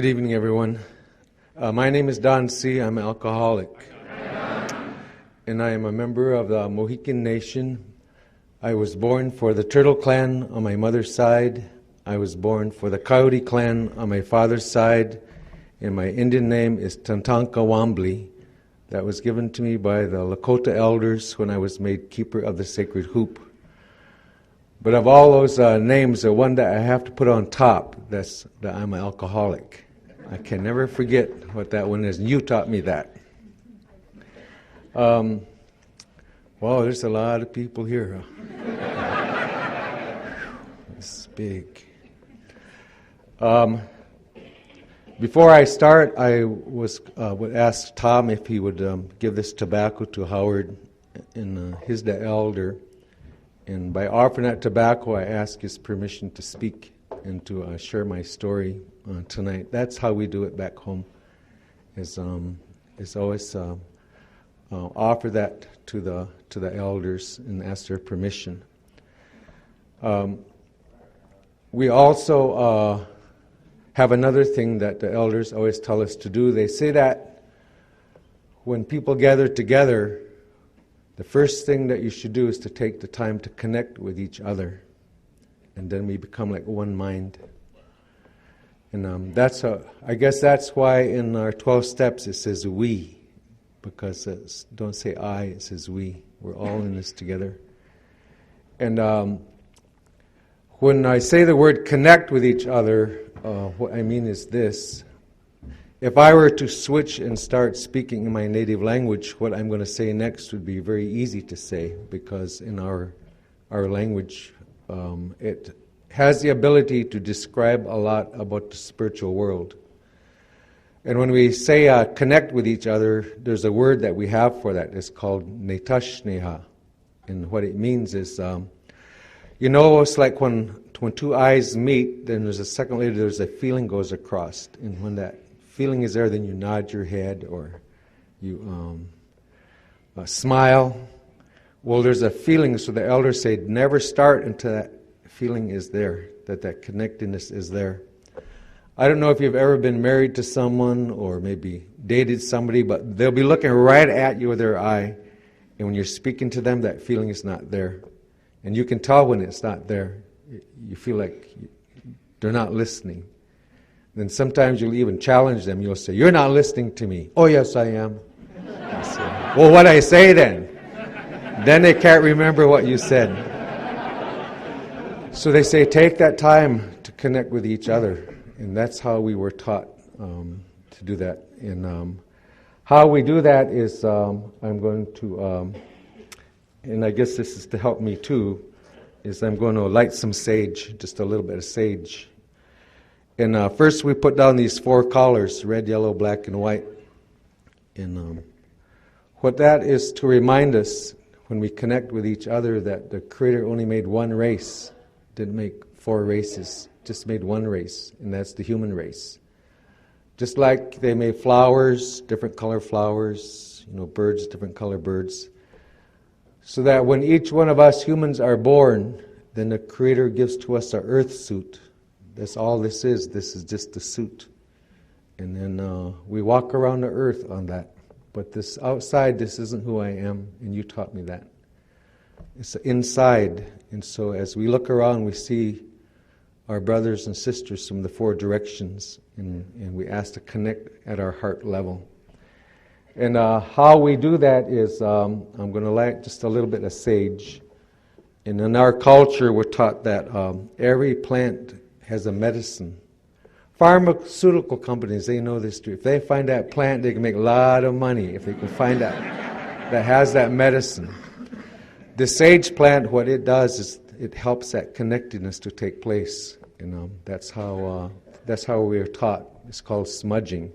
Good evening, everyone. My name is Don C. I'm an alcoholic. And I am a member of the Mohican Nation. I was born for the Turtle Clan on my mother's side. I was born for the Coyote Clan on my father's side. And my Indian name is Tantanka Wambli. That was given to me by the Lakota elders when I was made keeper of the sacred hoop. But of all those names, the one that I have to put on top, that's that I'm an alcoholic. I can never forget what that one is. And you taught me that. Wow, there's a lot of people here. It's big. Before I start, I would ask Tom if he would give this tobacco to Howard, and he's the elder. And by offering that tobacco, I ask his permission to speak and to share my story tonight. That's how we do it back home. Is always offer that to the elders and ask their permission. We also have another thing that the elders always tell us to do. They say that when people gather together, the first thing that you should do is to take the time to connect with each other. And then we become like one mind. And I guess that's why in our 12 steps it says we. Because it don't say I, it says we. We're all in this together. And when I say the word connect with each other, what I mean is this. If I were to switch and start speaking in my native language, what I'm going to say next would be very easy to say, because in our language, it has the ability to describe a lot about the spiritual world. And when we say connect with each other, there's a word that we have for that. It's called netashneha. And what it means is, it's like when two eyes meet, then there's a second later, there's a feeling goes across. And when that feeling is there, then you nod your head or you smile. Well, there's a feeling, so the elders say never start until that feeling is there, that connectedness is there. I don't know if you've ever been married to someone or maybe dated somebody, but they'll be looking right at you with their eye, and when you're speaking to them, that feeling is not there. And you can tell when it's not there. You feel like they're not listening. Then sometimes you'll even challenge them. You'll say, "You're not listening to me." "Oh, yes, I am." I say, "Well, what I say then?" Then they can't remember what you said. So they say, take that time to connect with each other. And that's how we were taught to do that. And how we do that is, I'm going to, and I guess this is to help me too, is I'm going to light some sage, just a little bit of sage. And first we put down these 4 colors, red, yellow, black, and white. And what that is to remind us when we connect with each other that the Creator only made one race, didn't make 4 races, just made one race, and that's the human race. Just like they made flowers, different color flowers, birds, different color birds. So that when each one of us humans are born, then the Creator gives to us our earth suit. That's all this is. This is just the suit. And then we walk around the earth on that. But this outside, this isn't who I am, and you taught me that. It's inside. And so as we look around, we see our brothers and sisters from the 4 directions, and we ask to connect at our heart level. And how we do that is, I'm going to light just a little bit of sage. And in our culture, we're taught that every plant has a medicine. Pharmaceutical companies, they know this too. If they find that plant, they can make a lot of money if they can find that has that medicine. The sage plant, what it does is it helps that connectedness to take place. That's how we are taught. It's called smudging.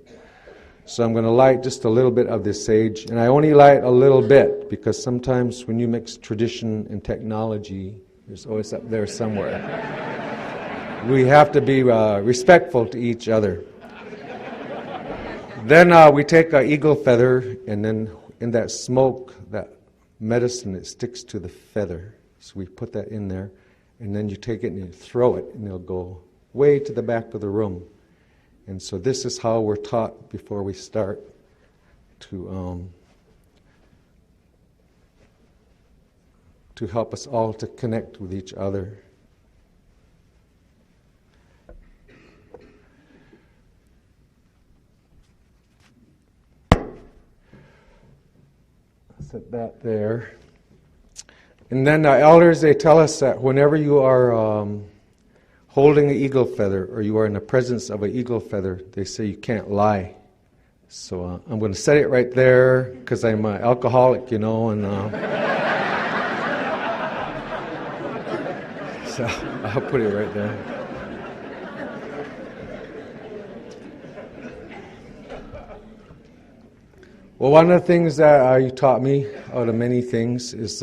So I'm going to light just a little bit of this sage, and I only light a little bit because sometimes when you mix tradition and technology, it's always up there somewhere. We have to be respectful to each other. Then we take an eagle feather, and then in that smoke, that medicine, it sticks to the feather. So we put that in there, and then you take it and you throw it, and it'll go way to the back of the room. And so this is how we're taught before we start to help us all to connect with each other. Set that there. And then the elders, they tell us that whenever you are holding an eagle feather, or you are in the presence of an eagle feather, they say you can't lie. So I'm going to set it right there, because I'm an alcoholic, and so I'll put it right there. Well, one of the things that you taught me, out of many things, is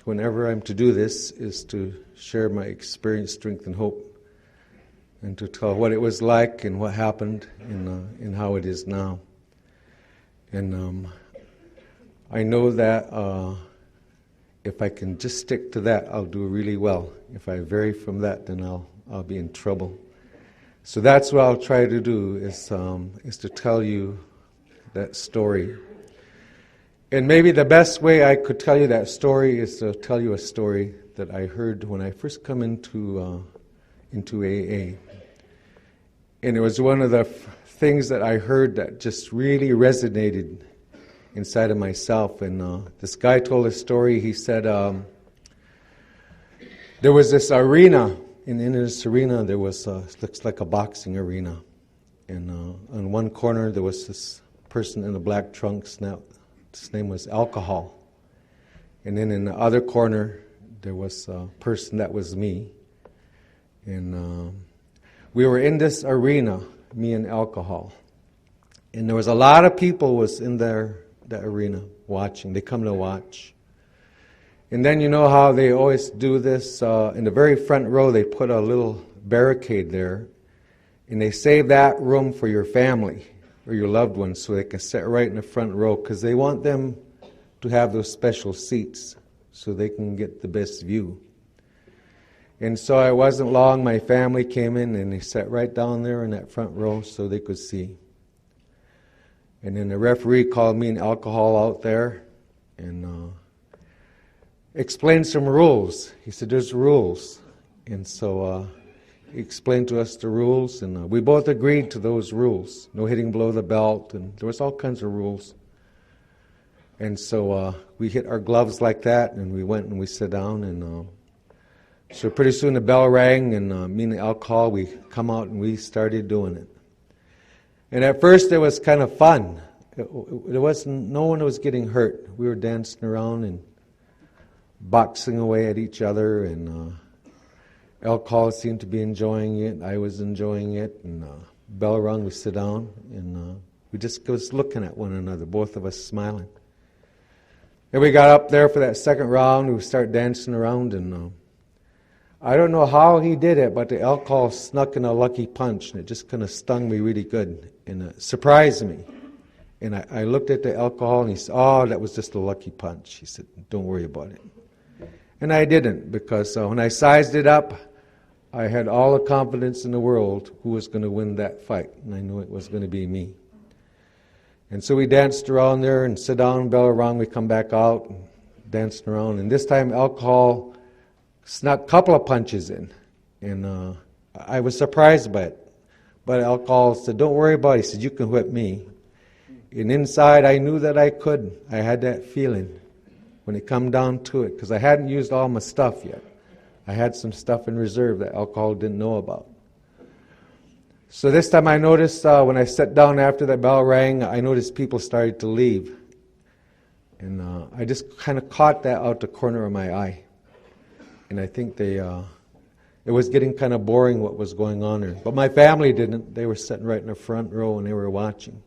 whenever I'm to do this, is to share my experience, strength, and hope, and to tell what it was like and what happened and how it is now. And I know that if I can just stick to that, I'll do really well. If I vary from that, then I'll be in trouble. So that's what I'll try to do, is to tell you that story. And maybe the best way I could tell you that story is to tell you a story that I heard when I first come into AA. And it was one of the things that I heard that just really resonated inside of myself. And this guy told a story. He said there was this arena, and in this arena there was looks like a boxing arena. And on one corner there was this person in a black trunks. Now, his name was Alcohol. And then in the other corner, there was a person that was me. And we were in this arena, me and Alcohol. And there was a lot of people was in that arena watching. They come to watch. And then you know how they always do this? In the very front row, they put a little barricade there. And they save that room for your family or your loved ones, so they can sit right in the front row, because they want them to have those special seats so they can get the best view. And so it wasn't long, my family came in and they sat right down there in that front row so they could see. And then the referee called me and Alcohol out there and explained some rules. He said, there's rules. And so he explained to us the rules, and we both agreed to those rules. No hitting below the belt, and there was all kinds of rules. And so we hit our gloves like that, and we went and we sat down, and so pretty soon the bell rang, and me and the Alcohol, we come out and we started doing it. And at first it was kind of fun. It wasn't, no one was getting hurt. We were dancing around and boxing away at each other, and Alcohol seemed to be enjoying it. I was enjoying it, and bell rung, we sit down, and we just was looking at one another, both of us smiling. And we got up there for that second round. We started dancing around, and I don't know how he did it, but the Alcohol snuck in a lucky punch, and it just kind of stung me really good, and it surprised me. And I looked at the Alcohol, and he said, oh, that was just a lucky punch. He said, don't worry about it. And I didn't, because when I sized it up, I had all the confidence in the world who was going to win that fight, and I knew it was going to be me. And so we danced around there and sit down, bell rung, we come back out, and danced around. And this time Alcohol snuck a couple of punches in, and I was surprised by it. But Alcohol said, don't worry about it. He said, you can whip me. And inside I knew that I could. I had that feeling when it come down to it, because I hadn't used all my stuff yet. I had some stuff in reserve that Alcohol didn't know about. So this time I noticed when I sat down after that bell rang, I noticed people started to leave. And I just kind of caught that out the corner of my eye. And I think it was getting kind of boring what was going on there. But my family didn't. They were sitting right in the front row and they were watching.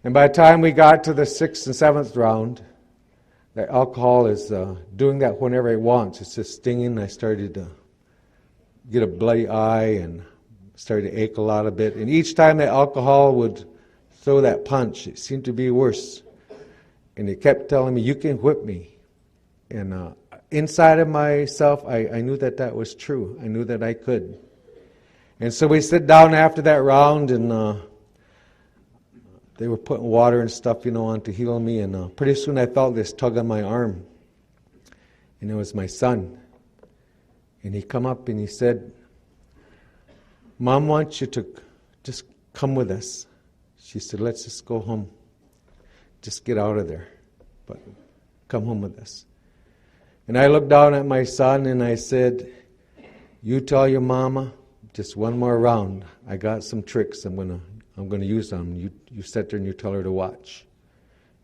And by the time we got to the 6th and 7th round, that Alcohol is doing that whenever he wants. It's just stinging. I started to get a bloody eye and started to ache a lot a bit. And each time that Alcohol would throw that punch, it seemed to be worse. And he kept telling me, you can whip me. And inside of myself, I knew that that was true. I knew that I could. And so we sit down after that round, and they were putting water and stuff, on to heal me. And pretty soon I felt this tug on my arm. And it was my son. And he come up and he said, Mom wants you to just come with us. She said, let's just go home. Just get out of there. But come home with us. And I looked down at my son and I said, you tell your mama, just one more round. I got some tricks I'm gonna use them. You sit there and you tell her to watch.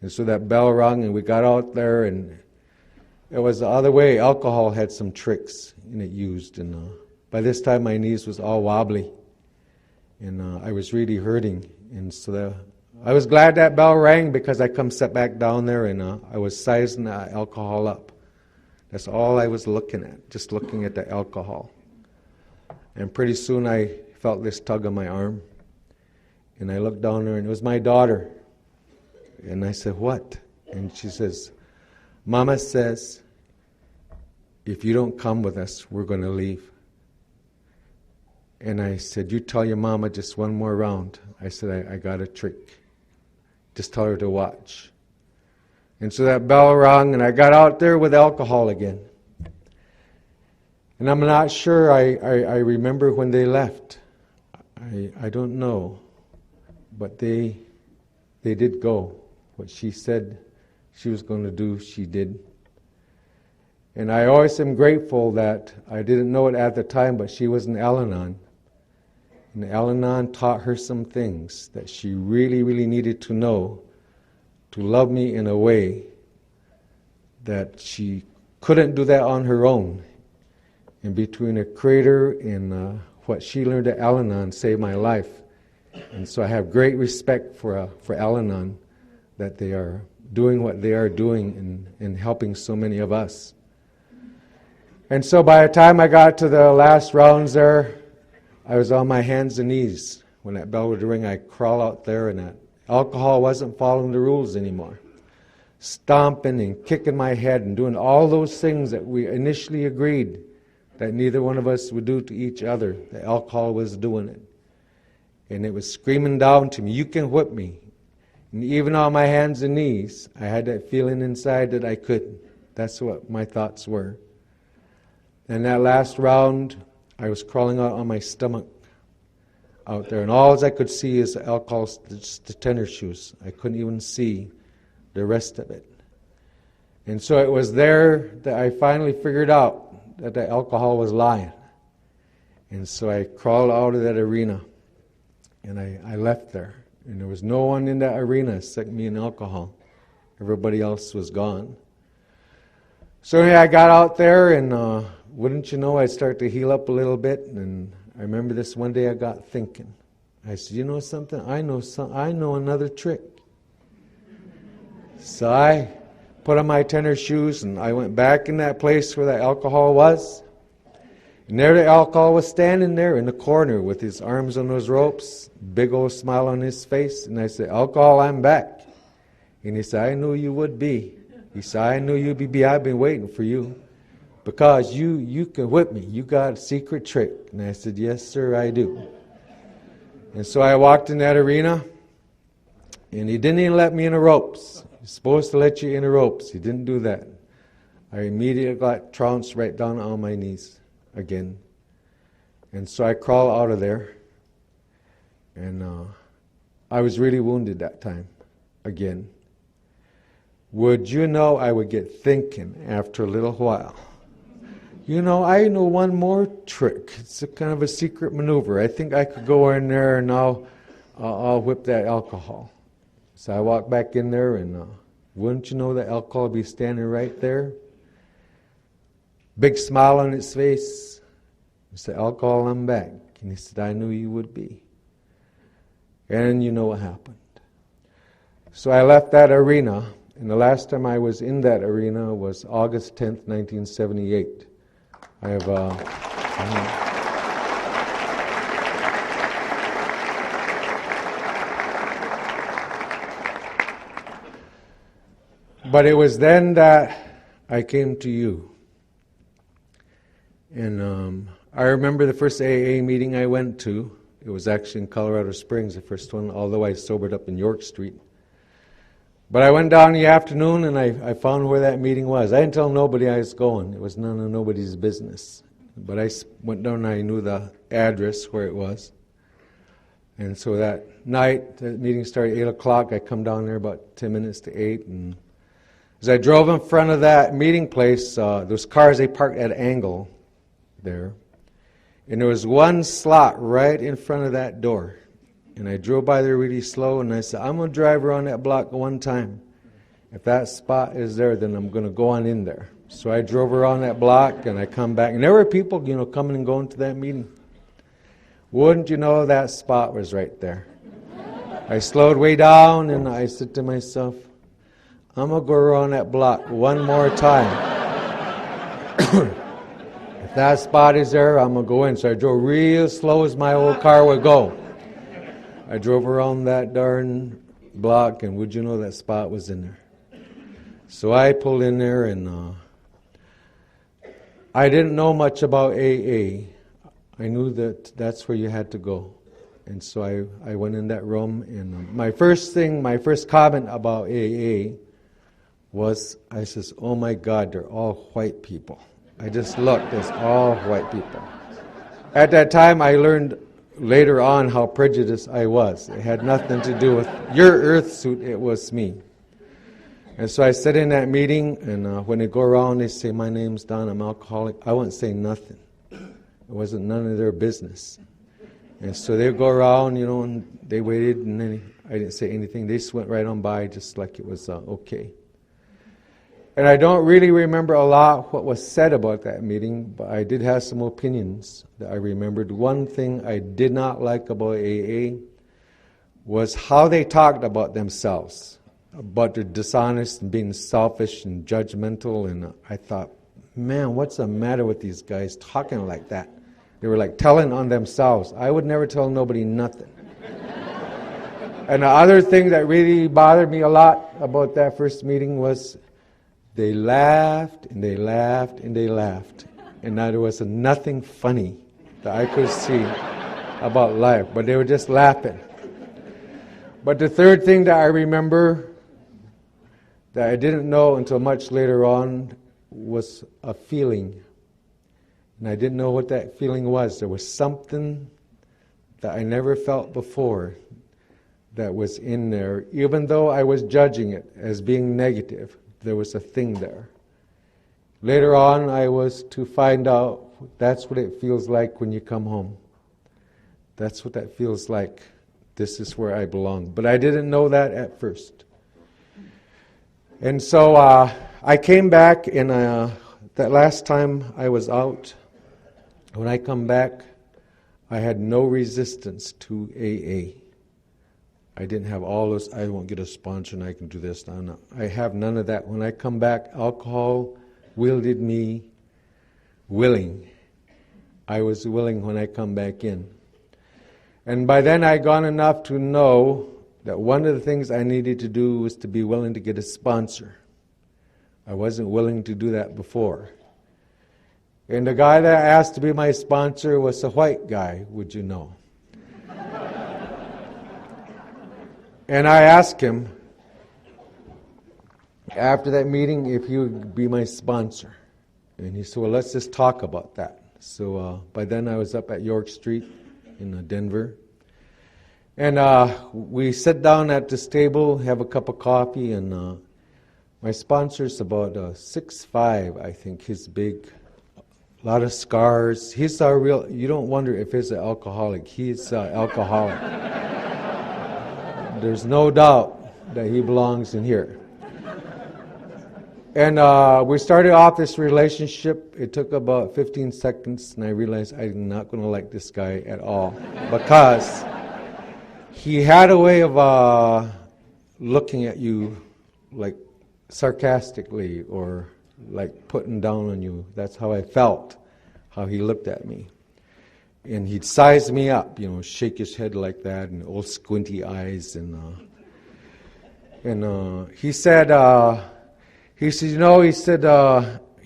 And so that bell rung and we got out there, and it was the other way. Alcohol had some tricks in it used, and by this time my knees was all wobbly, and I was really hurting. And so I was glad that bell rang, because I come sit back down there and I was sizing the alcohol up. That's all I was looking at, just looking at the alcohol. And pretty soon I felt this tug on my arm. And I looked down there and it was my daughter. And I said, what? And she says, Mama says, if you don't come with us, we're going to leave. And I said, you tell your mama just one more round. I said, I got a trick. Just tell her to watch. And so that bell rang and I got out there with alcohol again. And I'm not sure I remember when they left. I don't know. But they did go. What she said she was going to do, she did. And I always am grateful that I didn't know it at the time, but she was in Al-Anon. And Al-Anon taught her some things that she really, really needed to know to love me in a way that she couldn't do that on her own. And between a Creator and what she learned at Al-Anon saved my life. And so I have great respect for Al-Anon, that they are doing what they are doing and helping so many of us. And so by the time I got to the last rounds there, I was on my hands and knees. When that bell would ring, I'd crawl out there, and that alcohol wasn't following the rules anymore. Stomping and kicking my head and doing all those things that we initially agreed that neither one of us would do to each other. The alcohol was doing it. And it was screaming down to me, you can whip me. And even on my hands and knees, I had that feeling inside that I couldn't. That's what my thoughts were. And that last round, I was crawling out on my stomach out there. And all I could see is the alcohol, the tennis shoes. I couldn't even see the rest of it. And so it was there that I finally figured out that the alcohol was lying. And so I crawled out of that arena. And I left there. And there was no one in that arena except me and alcohol. Everybody else was gone. So I got out there, and wouldn't you know, I'd start to heal up a little bit. And I remember this one day I got thinking. I said, you know something? I know another trick. So I put on my tennis shoes, and I went back in that place where that alcohol was. And there the alcohol was standing there in the corner with his arms on those ropes, big old smile on his face. And I said, alcohol, I'm back. And he said, I knew you would be. He said, I knew you'd be. I've been waiting for you. Because you can whip me. You got a secret trick. And I said, yes, sir, I do. And so I walked in that arena, and he didn't even let me in the ropes. He's supposed to let you in the ropes. He didn't do that. I immediately got trounced right down on my knees again. And so I crawled out of there, and I was really wounded that time again. Would you know, I would get thinking after a little while. You know, I know one more trick. It's a kind of a secret maneuver. I think I could go in there and I'll whip that alcohol. So I walked back in there, and wouldn't you know, the alcohol would be standing right there. Big smile on his face. I said, alcohol, I'm back. And he said, I knew you would be. And you know what happened. So I left that arena, and the last time I was in that arena was August 10th, 1978. I have but it was then that I came to you. And I remember the first AA meeting I went to. It was actually in Colorado Springs, the first one, although I sobered up in York Street. But I went down in the afternoon and I found where that meeting was. I didn't tell nobody I was going. It was none of nobody's business. But I went down and I knew the address where it was. And so that night, the meeting started at 8 o'clock. I come down there about 10 minutes to 8. And as I drove in front of that meeting place, those cars, they parked at an angle there. And there was one slot right in front of that door. And I drove by there really slow, and I said, I'm going to drive around that block one time. If that spot is there, then I'm going to go on in there. So I drove around that block, and I come back. And there were people, coming and going to that meeting. Wouldn't you know, that spot was right there. I slowed way down, and I said to myself, I'm going to go around that block one more time. If that spot is there, I'm going to go in. So I drove real slow as my old car would go. I drove around that darn block, and would you know, that spot was in there. So I pulled in there, and I didn't know much about AA. I knew that that's where you had to go. And so I went in that room, and my first comment about AA was, I says, oh my God, they're all white people. I just looked, it's all white people. At that time, I learned later on how prejudiced I was. It had nothing to do with your earth suit, it was me. And so I sat in that meeting, and when they go around, they say, my name's Don, I'm alcoholic. I wouldn't say nothing. It wasn't none of their business. And so they would go around, and they waited, and then I didn't say anything. They just went right on by just like it was okay. And I don't really remember a lot what was said about that meeting, but I did have some opinions that I remembered. One thing I did not like about AA was how they talked about themselves, about their dishonest and being selfish and judgmental. And I thought, man, what's the matter with these guys talking like that? They were like telling on themselves. I would never tell nobody nothing. And the other thing that really bothered me a lot about that first meeting was they laughed and they laughed and they laughed. And now there was nothing funny that I could see about life, but they were just laughing. But the third thing that I remember that I didn't know until much later on was a feeling. And I didn't know what that feeling was. There was something that I never felt before that was in there, even though I was judging it as being negative. There was a thing there. Later on, I was to find out that's what it feels like when you come home. That's what that feels like. This is where I belong. But I didn't know that at first. And so I came back, and that last time I was out, when I come back, I had no resistance to AA. I didn't have all this, I won't get a sponsor and I can do this. No. I have none of that. When I come back, alcohol wielded me willing. I was willing when I come back in. And by then I'd gone enough to know that one of the things I needed to do was to be willing to get a sponsor. I wasn't willing to do that before. And the guy that asked to be my sponsor was a white guy, would you know. And I asked him, after that meeting, if he would be my sponsor. And he said, well, let's just talk about that. So by then I was up at York Street in Denver. And we sit down at this table, have a cup of coffee, and my sponsor's about 6'5", I think. He's big, a lot of scars. He's a real, you don't wonder if he's an alcoholic. He's an alcoholic. There's no doubt that he belongs in here. And we started off this relationship. It took about 15 seconds, and I realized I'm not going to like this guy at all, because he had a way of looking at you like sarcastically or like putting down on you. That's how I felt, how he looked at me. And he'd size me up, shake his head like that, and old squinty eyes. And he said,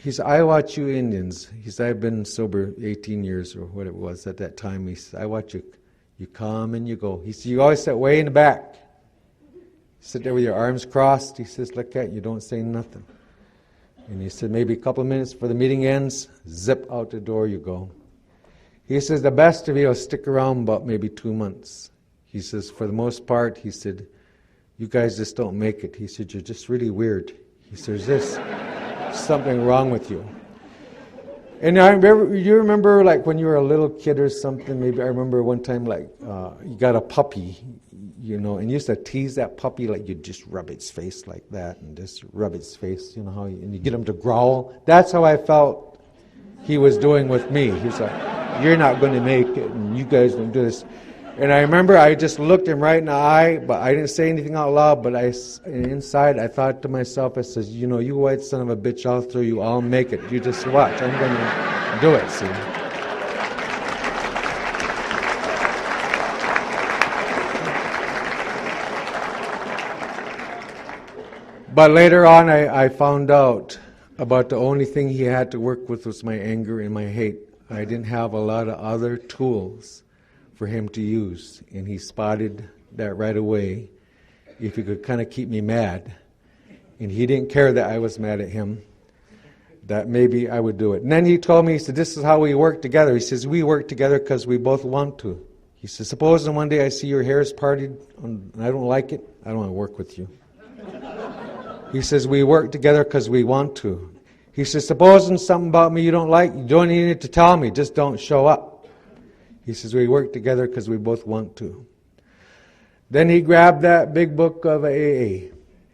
he said, I watch you Indians. He said, I've been sober 18 years or what it was at that time. He said, I watch you. You come and you go. He said, you always sit way in the back. Sit there with your arms crossed. He says, look at you, don't say nothing. And he said, maybe a couple of minutes before the meeting ends, zip out the door you go. He says, the best of you will stick around about maybe 2 months. He says, for the most part, he said, you guys just don't make it. He said, you're just really weird. He says, there's something wrong with you. And I remember, you remember like when you were a little kid or something, maybe I remember one time like you got a puppy, you know, and you used to tease that puppy like you'd just rub its face like that and just rub its face, you know, and you get him to growl. That's how I felt he was doing with me. He's like, you're not going to make it and you guys don't do this. And I remember I just looked him right in the eye, but I didn't say anything out loud, but inside I thought to myself, I says, you know, you white son of a bitch, I'll throw you, I'll make it. You just watch, I'm going to do it, see. But later on I found out about the only thing he had to work with was my anger and my hate. I didn't have a lot of other tools for him to use, and he spotted that right away. If he could kind of keep me mad, and he didn't care that I was mad at him, that maybe I would do it. And then he told me, he said, this is how we work together. He says, we work together because we both want to. He says, supposing one day I see your hair is parted and I don't like it, I don't want to work with you. He says, we work together because we want to. He says, supposing something about me you don't like, you don't need to tell me, just don't show up. He says, we work together because we both want to. Then he grabbed that big book of AA,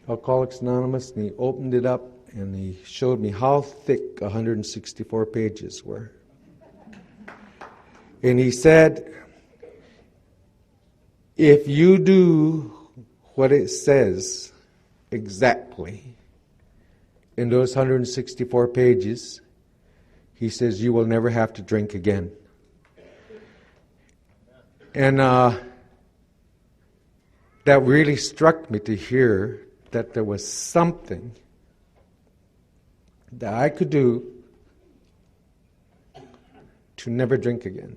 Alcoholics Anonymous, and he opened it up and he showed me how thick 164 pages were. And he said, if you do what it says exactly in those 164 pages, he says, you will never have to drink again. And that really struck me to hear that there was something that I could do to never drink again.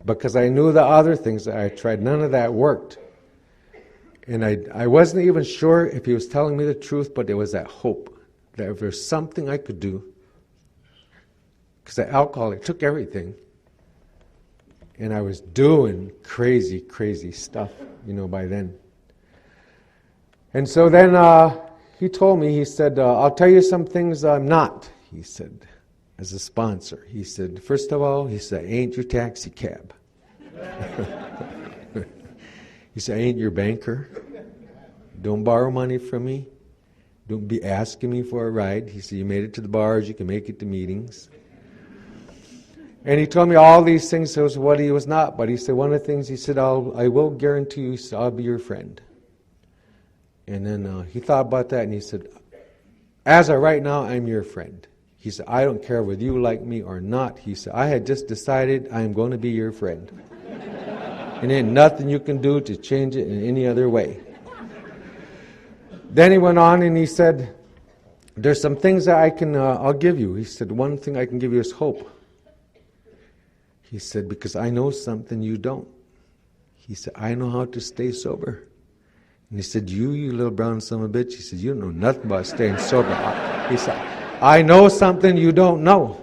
Because I knew the other things that I tried, none of that worked. And I wasn't even sure if he was telling me the truth, but there was that hope that if there's something I could do, because the alcohol, it took everything. And I was doing crazy, crazy stuff, you know, by then. And so then he told me, he said, I'll tell you some things I'm not, he said, as a sponsor. He said, first of all, he said, I ain't your taxi cab. He said, I ain't your banker. Don't borrow money from me. Don't be asking me for a ride. He said, you made it to the bars, you can make it to meetings. And he told me all these things, so what he was not. But he said, one of the things, he said, I will guarantee you, I'll be your friend. And then he thought about that, and he said, as of right now, I'm your friend. He said, I don't care whether you like me or not. He said, I had just decided I am going to be your friend. And ain't nothing you can do to change it in any other way. Then he went on and he said, there's some things that I'll give you. He said, one thing I can give you is hope. He said, because I know something you don't. He said, I know how to stay sober. And he said, you little brown son of a bitch. He said, you know nothing about staying sober. He said, I know something you don't know.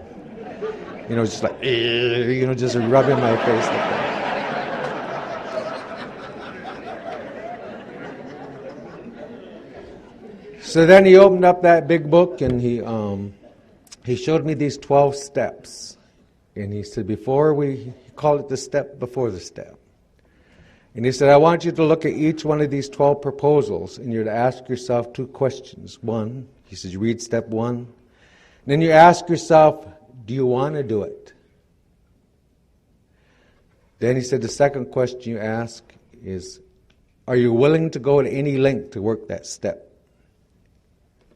You know, just like, you know, just rubbing my face like that. So then he opened up that big book and he showed me these 12 steps. And he said, he called it the step before the step. And he said, I want you to look at each one of these 12 proposals, and you're to ask yourself 2 questions. One, he says, you read step 1. And then you ask yourself, do you want to do it? Then he said, the second question you ask is, are you willing to go to any length to work that step?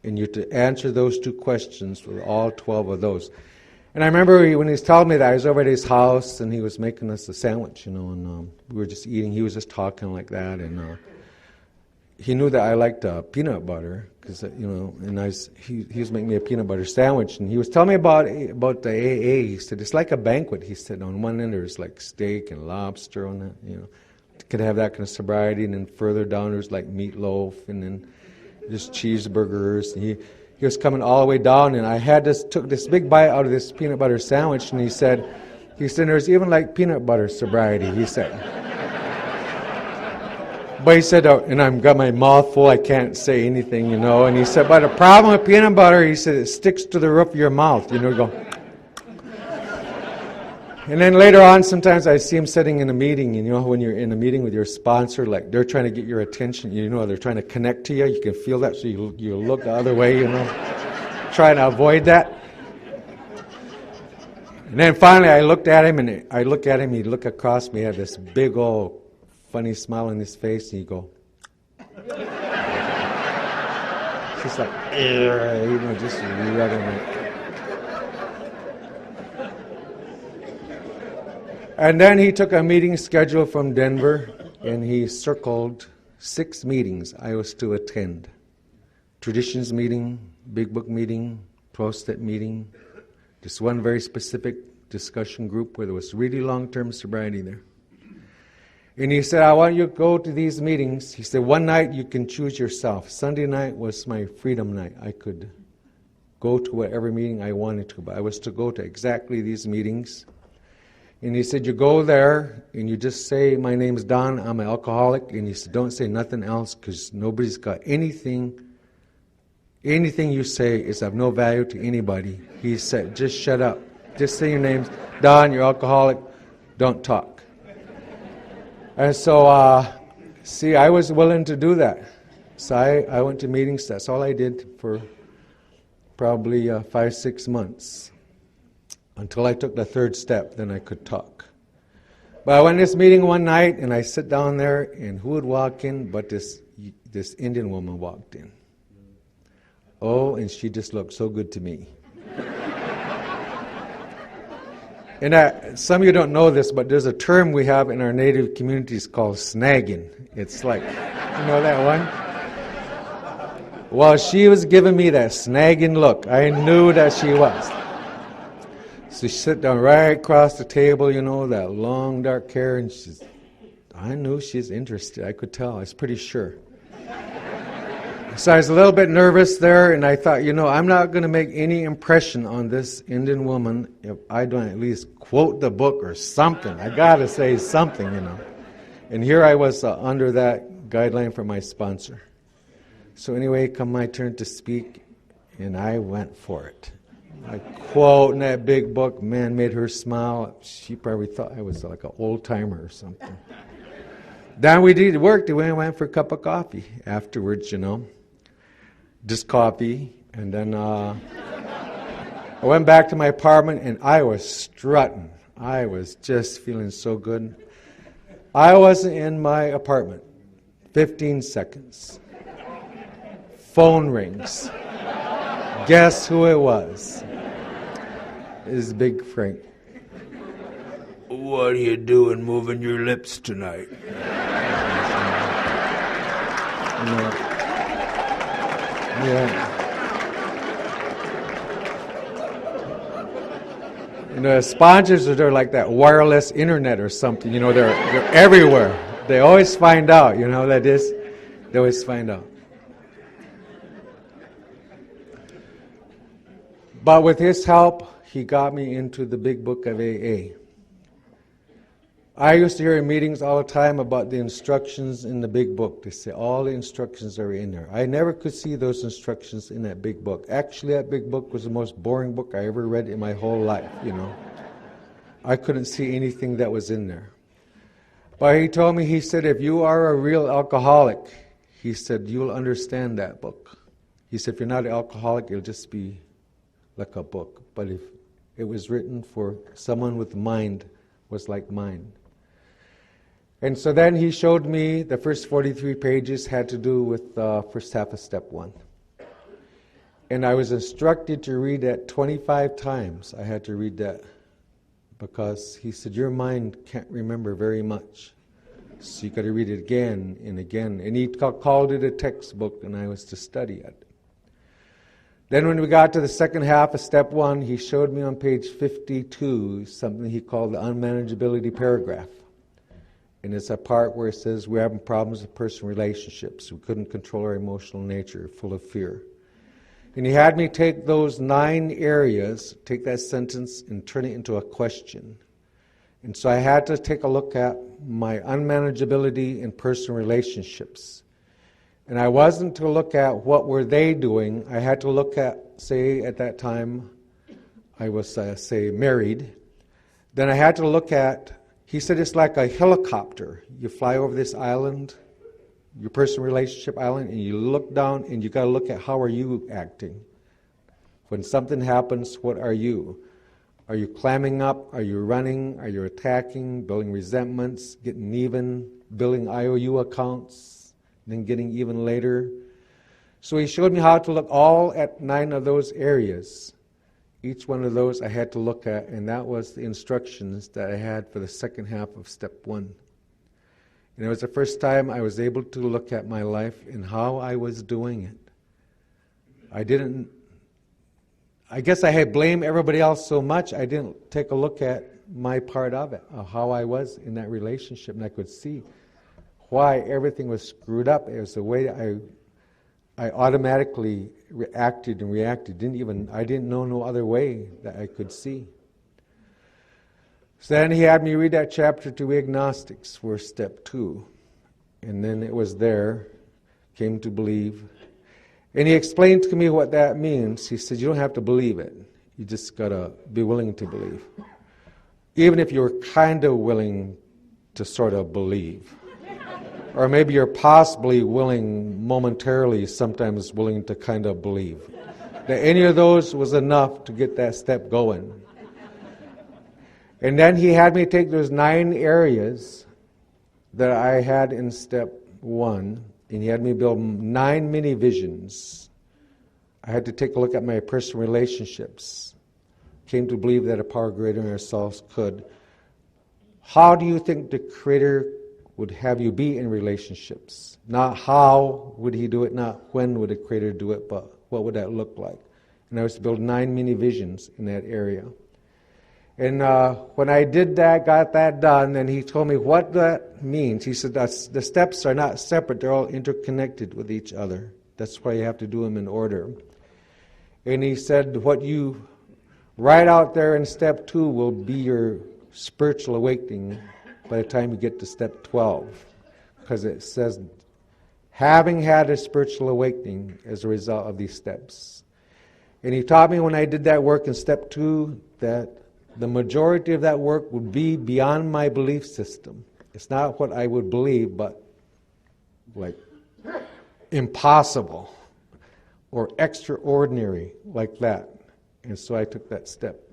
And you're to answer those 2 questions for all 12 of those. And I remember when he was telling me that, I was over at his house and he was making us a sandwich, you know, and we were just eating. He was just talking like that, and he knew that I liked peanut butter, because and he was making me a peanut butter sandwich, and he was telling me about the AA. He said it's like a banquet. He said on one end there's like steak and lobster on that, could have that kind of sobriety, and then further down there's like meatloaf, and then just cheeseburgers. And he was coming all the way down, and I took this big bite out of this peanut butter sandwich, and he said there's even like peanut butter sobriety. He said. But he said, and I've got my mouth full, I can't say anything, And he said, but the problem with peanut butter, he said, it sticks to the roof of your mouth, go. And then later on, sometimes I see him sitting in a meeting, when you're in a meeting with your sponsor, like they're trying to get your attention, they're trying to connect to you. You can feel that, so you look the other way, trying to avoid that. And then finally, I looked at him, he'd look across me, he had this big old funny smile on his face, and he'd go. Just like, just rubbing it. And then he took a meeting schedule from Denver, and he circled 6 meetings I was to attend. Traditions meeting, Big Book meeting, 12-step meeting, just one very specific discussion group where there was really long-term sobriety there. And he said, I want you to go to these meetings. He said, one night you can choose yourself. Sunday night was my freedom night. I could go to whatever meeting I wanted to, but I was to go to exactly these meetings. And he said, you go there and you just say, my name's Don, I'm an alcoholic. And he said, don't say nothing else, because nobody's got anything you say is of no value to anybody. He said, just shut up. Just say your name's Don, you're alcoholic, don't talk. And so, I was willing to do that. So I went to meetings. That's all I did for probably 5-6 months. Until I took the 3rd step, then I could talk. But I went to this meeting one night, and I sit down there, and who would walk in but this Indian woman walked in. Oh, and she just looked so good to me. And some of you don't know this, but there's a term we have in our native communities called snagging. It's like, that one? Well, she was giving me that snagging look. I knew that she was. So she sat down right across the table, that long dark hair, and I knew she's interested. I could tell. I was pretty sure. So I was a little bit nervous there, and I thought, I'm not going to make any impression on this Indian woman if I don't at least quote the book or something. I got to say something, And here I was under that guideline from my sponsor. So anyway, come my turn to speak, and I went for it. I quote in that big book, man, made her smile. She probably thought I was like an old-timer or something. Then we did work. We went for a cup of coffee afterwards, Just coffee. And then I went back to my apartment, and I was strutting. I was just feeling so good. I wasn't in my apartment. 15 seconds. Phone rings. Guess who it was? It's Big Frank. What are you doing moving your lips tonight? Sponsors are like that wireless internet or something. They're everywhere. They always find out. That is. They always find out. But with his help, he got me into the Big Book of AA. I used to hear in meetings all the time about the instructions in the Big Book. They say all the instructions are in there. I never could see those instructions in that Big Book. Actually, that Big Book was the most boring book I ever read in my whole life, I couldn't see anything that was in there. But he told me, he said, if you are a real alcoholic, he said, you'll understand that book. He said, if you're not an alcoholic, it'll just be like a book. But if it was written for someone with mind, was like mine. And so then he showed me the first 43 pages had to do with the first half of step 1. And I was instructed to read that 25 times. I had to read that because he said, your mind can't remember very much. So you got to read it again and again. And he called it a textbook, and I was to study it. Then when we got to the second half of step 1, he showed me on page 52 something he called the unmanageability paragraph. And it's a part where it says we're having problems with personal relationships. We couldn't control our emotional nature, full of fear. And he had me take those 9 areas, take that sentence and turn it into a question. And so I had to take a look at my unmanageability in personal relationships. And I wasn't to look at what were they doing. I had to look at, say, at that time, I was, say, married. Then I had to look at, he said it's like a helicopter. You fly over this island, your personal relationship island, and you look down and you got to look at how are you acting. When something happens, what are you? Are you clamming up? Are you running? Are you attacking, building resentments, getting even, building IOU accounts? Then getting even later. So he showed me how to look all at 9 of those areas. Each one of those I had to look at, and that was the instructions that I had for the second half of step 1. And it was the first time I was able to look at my life and how I was doing it. I guess I had blamed everybody else so much, I didn't take a look at my part of it, of how I was in that relationship, and I could see why everything was screwed up. It was the way I automatically acted and reacted. I didn't know no other way that I could see. So then he had me read that chapter to We Agnostics for step 2. And then it was there, came to believe. And he explained to me what that means. He said, you don't have to believe it. You just got to be willing to believe. Even if you're kind of willing to sort of believe. Or maybe you're possibly willing, momentarily, sometimes willing to kind of believe. That any of those was enough to get that step going. And then he had me take those 9 areas that I had in step 1, and he had me build 9 mini visions. I had to take a look at my personal relationships. Came to believe that a power greater than ourselves could. How do you think the Creator would have you be in relationships? Not how would he do it, not when would the Creator do it, but what would that look like? And I was to build 9 mini visions in that area. And when I did that, got that done, then he told me what that means. He said the steps are not separate, they're all interconnected with each other. That's why you have to do them in order. And he said what you write out there in step 2 will be your spiritual awakening by the time you get to step 12, because it says, having had a spiritual awakening as a result of these steps. And he taught me when I did that work in step 2 that the majority of that work would be beyond my belief system. It's not what I would believe, but like impossible or extraordinary like that. And so I took that step.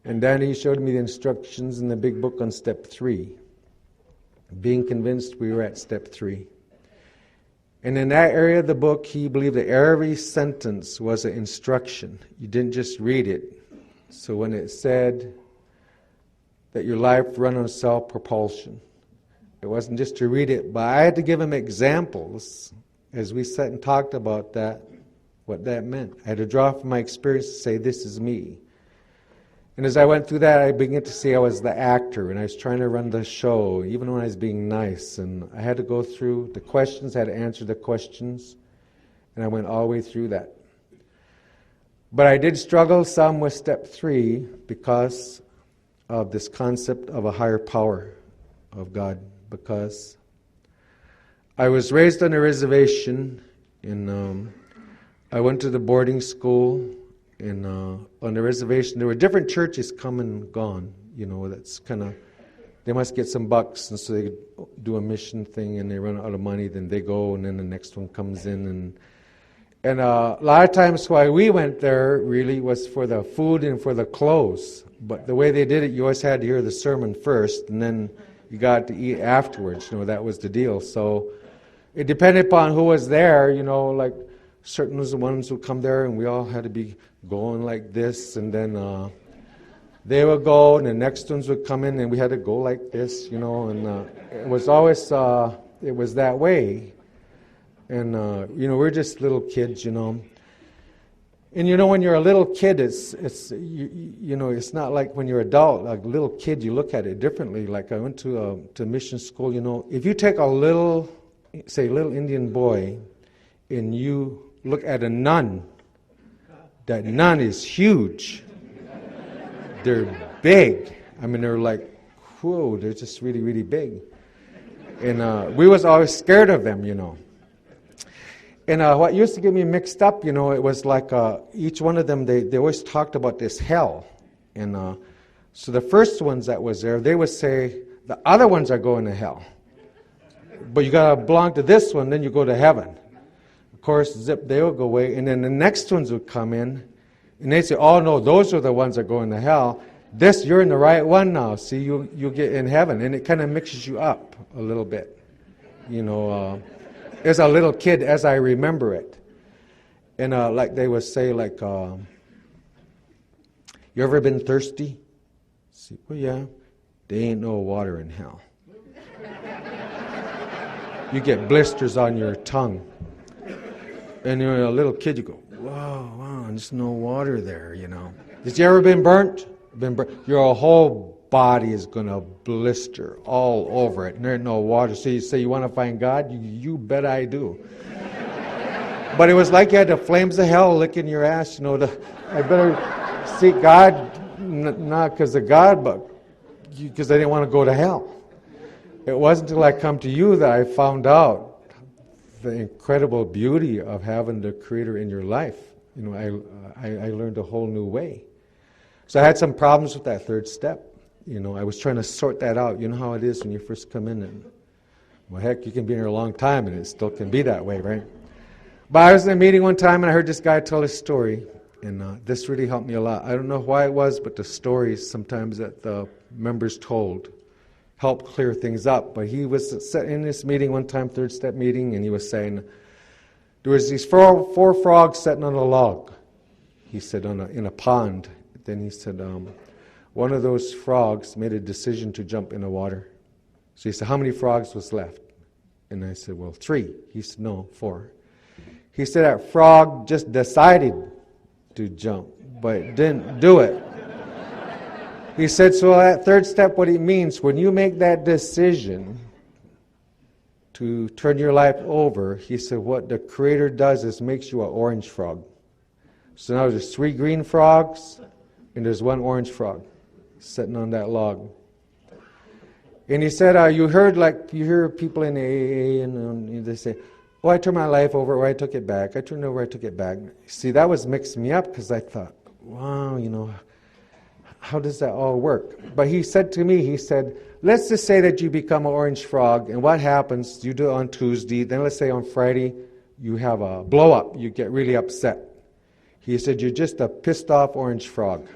And then he showed me the instructions in the big book on step 3. Being convinced we were at step 3. And in that area of the book, he believed that every sentence was an instruction. You didn't just read it. So when it said that your life run on self-propulsion, it wasn't just to read it, but I had to give him examples as we sat and talked about that, what that meant. I had to draw from my experience to say, this is me. And as I went through that, I began to see I was the actor, and I was trying to run the show, even when I was being nice. And I had to go through the questions, I had to answer the questions, and I went all the way through that. But I did struggle some with step 3 because of this concept of a higher power of God, because I was raised on a reservation, and I went to the boarding school. And on the reservation, there were different churches come and gone. You know, that's kind of, they must get some bucks, and so they do a mission thing, and they run out of money, then they go, and then the next one comes in. And a lot of times why we went there really was for the food and for the clothes. But the way they did it, you always had to hear the sermon first, and then you got to eat afterwards. You know, that was the deal. So it depended upon who was there, you know, like certain ones would come there, and we all had to be going like this, and then They would go, and the next ones would come in, and we had to go like this, and it was always, it was that way. And, we're just little kids, And, when you're a little kid, it's not like when you're adult. Like a little kid, you look at it differently. Like I went to mission school, If you take a little Indian boy, and you look at a nun, that nun is huge. They're big. I mean, they're like, whoa, they're just really, really big. And we was always scared of them, And what used to get me mixed up, it was like each one of them, they always talked about this hell. And so the first ones that was there, they would say, the other ones are going to hell. But you got to belong to this one, then you go to heaven. Of course, zip, they would go away. And then the next ones would come in, and they'd say, oh, no, those are the ones that are going to hell. This, you're in the right one now. See, you get in heaven. And it kind of mixes you up a little bit. As a little kid, as I remember it. And like they would say, like, you ever been thirsty? See, well, yeah. There ain't no water in hell. You get blisters on your tongue. And you're a little kid, you go, wow, there's no water there, Did you ever been burnt? Your whole body is going to blister all over it, and there's no water. So you say you want to find God? You bet I do. But it was like you had the flames of hell licking your ass, I better seek God, not because of God, but because I didn't want to go to hell. It wasn't until I come to you that I found out the incredible beauty of having the Creator in your life. I learned a whole new way. So I had some problems with that third step. I was trying to sort that out. You know how it is when you first come in. And, well, heck, you can be in here a long time and it still can be that way, right? But I was in a meeting one time and I heard this guy tell his story. And this really helped me a lot. I don't know why it was, but the stories sometimes that the members told helped clear things up. But he was in this meeting one time, third step meeting, and he was saying, there was these four frogs sitting on a log. He said, in a pond. Then he said, one of those frogs made a decision to jump in the water. So he said, how many frogs was left? And I said, well, 3. He said, no, 4. He said that frog just decided to jump, but didn't do it. He said, so that third step, what it means, when you make that decision to turn your life over, he said, what the Creator does is makes you an orange frog. So now there's 3 green frogs, and there's 1 orange frog sitting on that log. And he said, you hear people in AA, and they say, oh, I turned my life over, or I took it back. I turned it over, I took it back. See, that was mixing me up, because I thought, wow, how does that all work? But he said to me, let's just say that you become an orange frog, and what happens, you do it on Tuesday, then let's say on Friday, you have a blow up, you get really upset. He said, you're just a pissed off orange frog.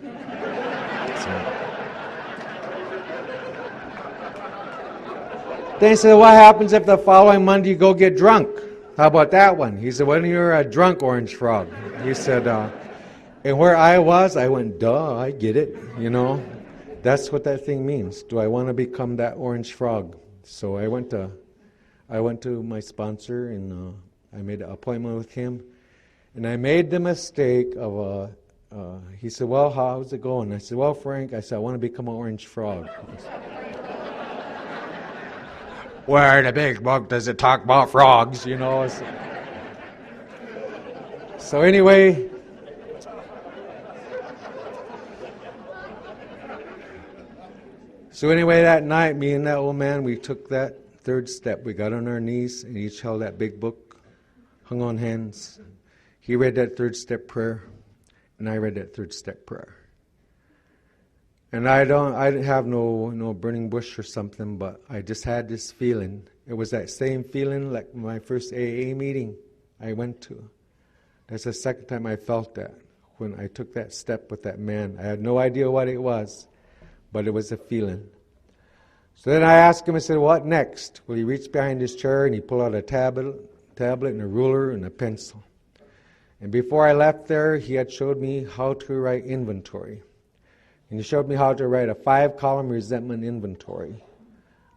Then he said, what happens if the following Monday you go get drunk? How about that one? He said, well, you're a drunk orange frog. He said, and where I was, I went, duh, I get it, That's what that thing means. Do I want to become that orange frog? So I went to my sponsor, and I made an appointment with him. And I made the mistake of, he said, well, how's it going? I said, well, Frank, I said, I want to become an orange frog. Where in the big book does it talk about frogs, So anyway, that night, me and that old man, we took that third step. We got on our knees and each held that big book, hung on hands. He read that third step prayer, and I read that third step prayer. And I didn't have no burning bush or something, but I just had this feeling. It was that same feeling like my first AA meeting I went to. That's the second time I felt that, when I took that step with that man. I had no idea what it was, but it was a feeling. So then I asked him, I said, what next? Well, he reached behind his chair and he pulled out a tablet and a ruler and a pencil. And before I left there, he had showed me how to write inventory. And he showed me how to write a 5-column resentment inventory.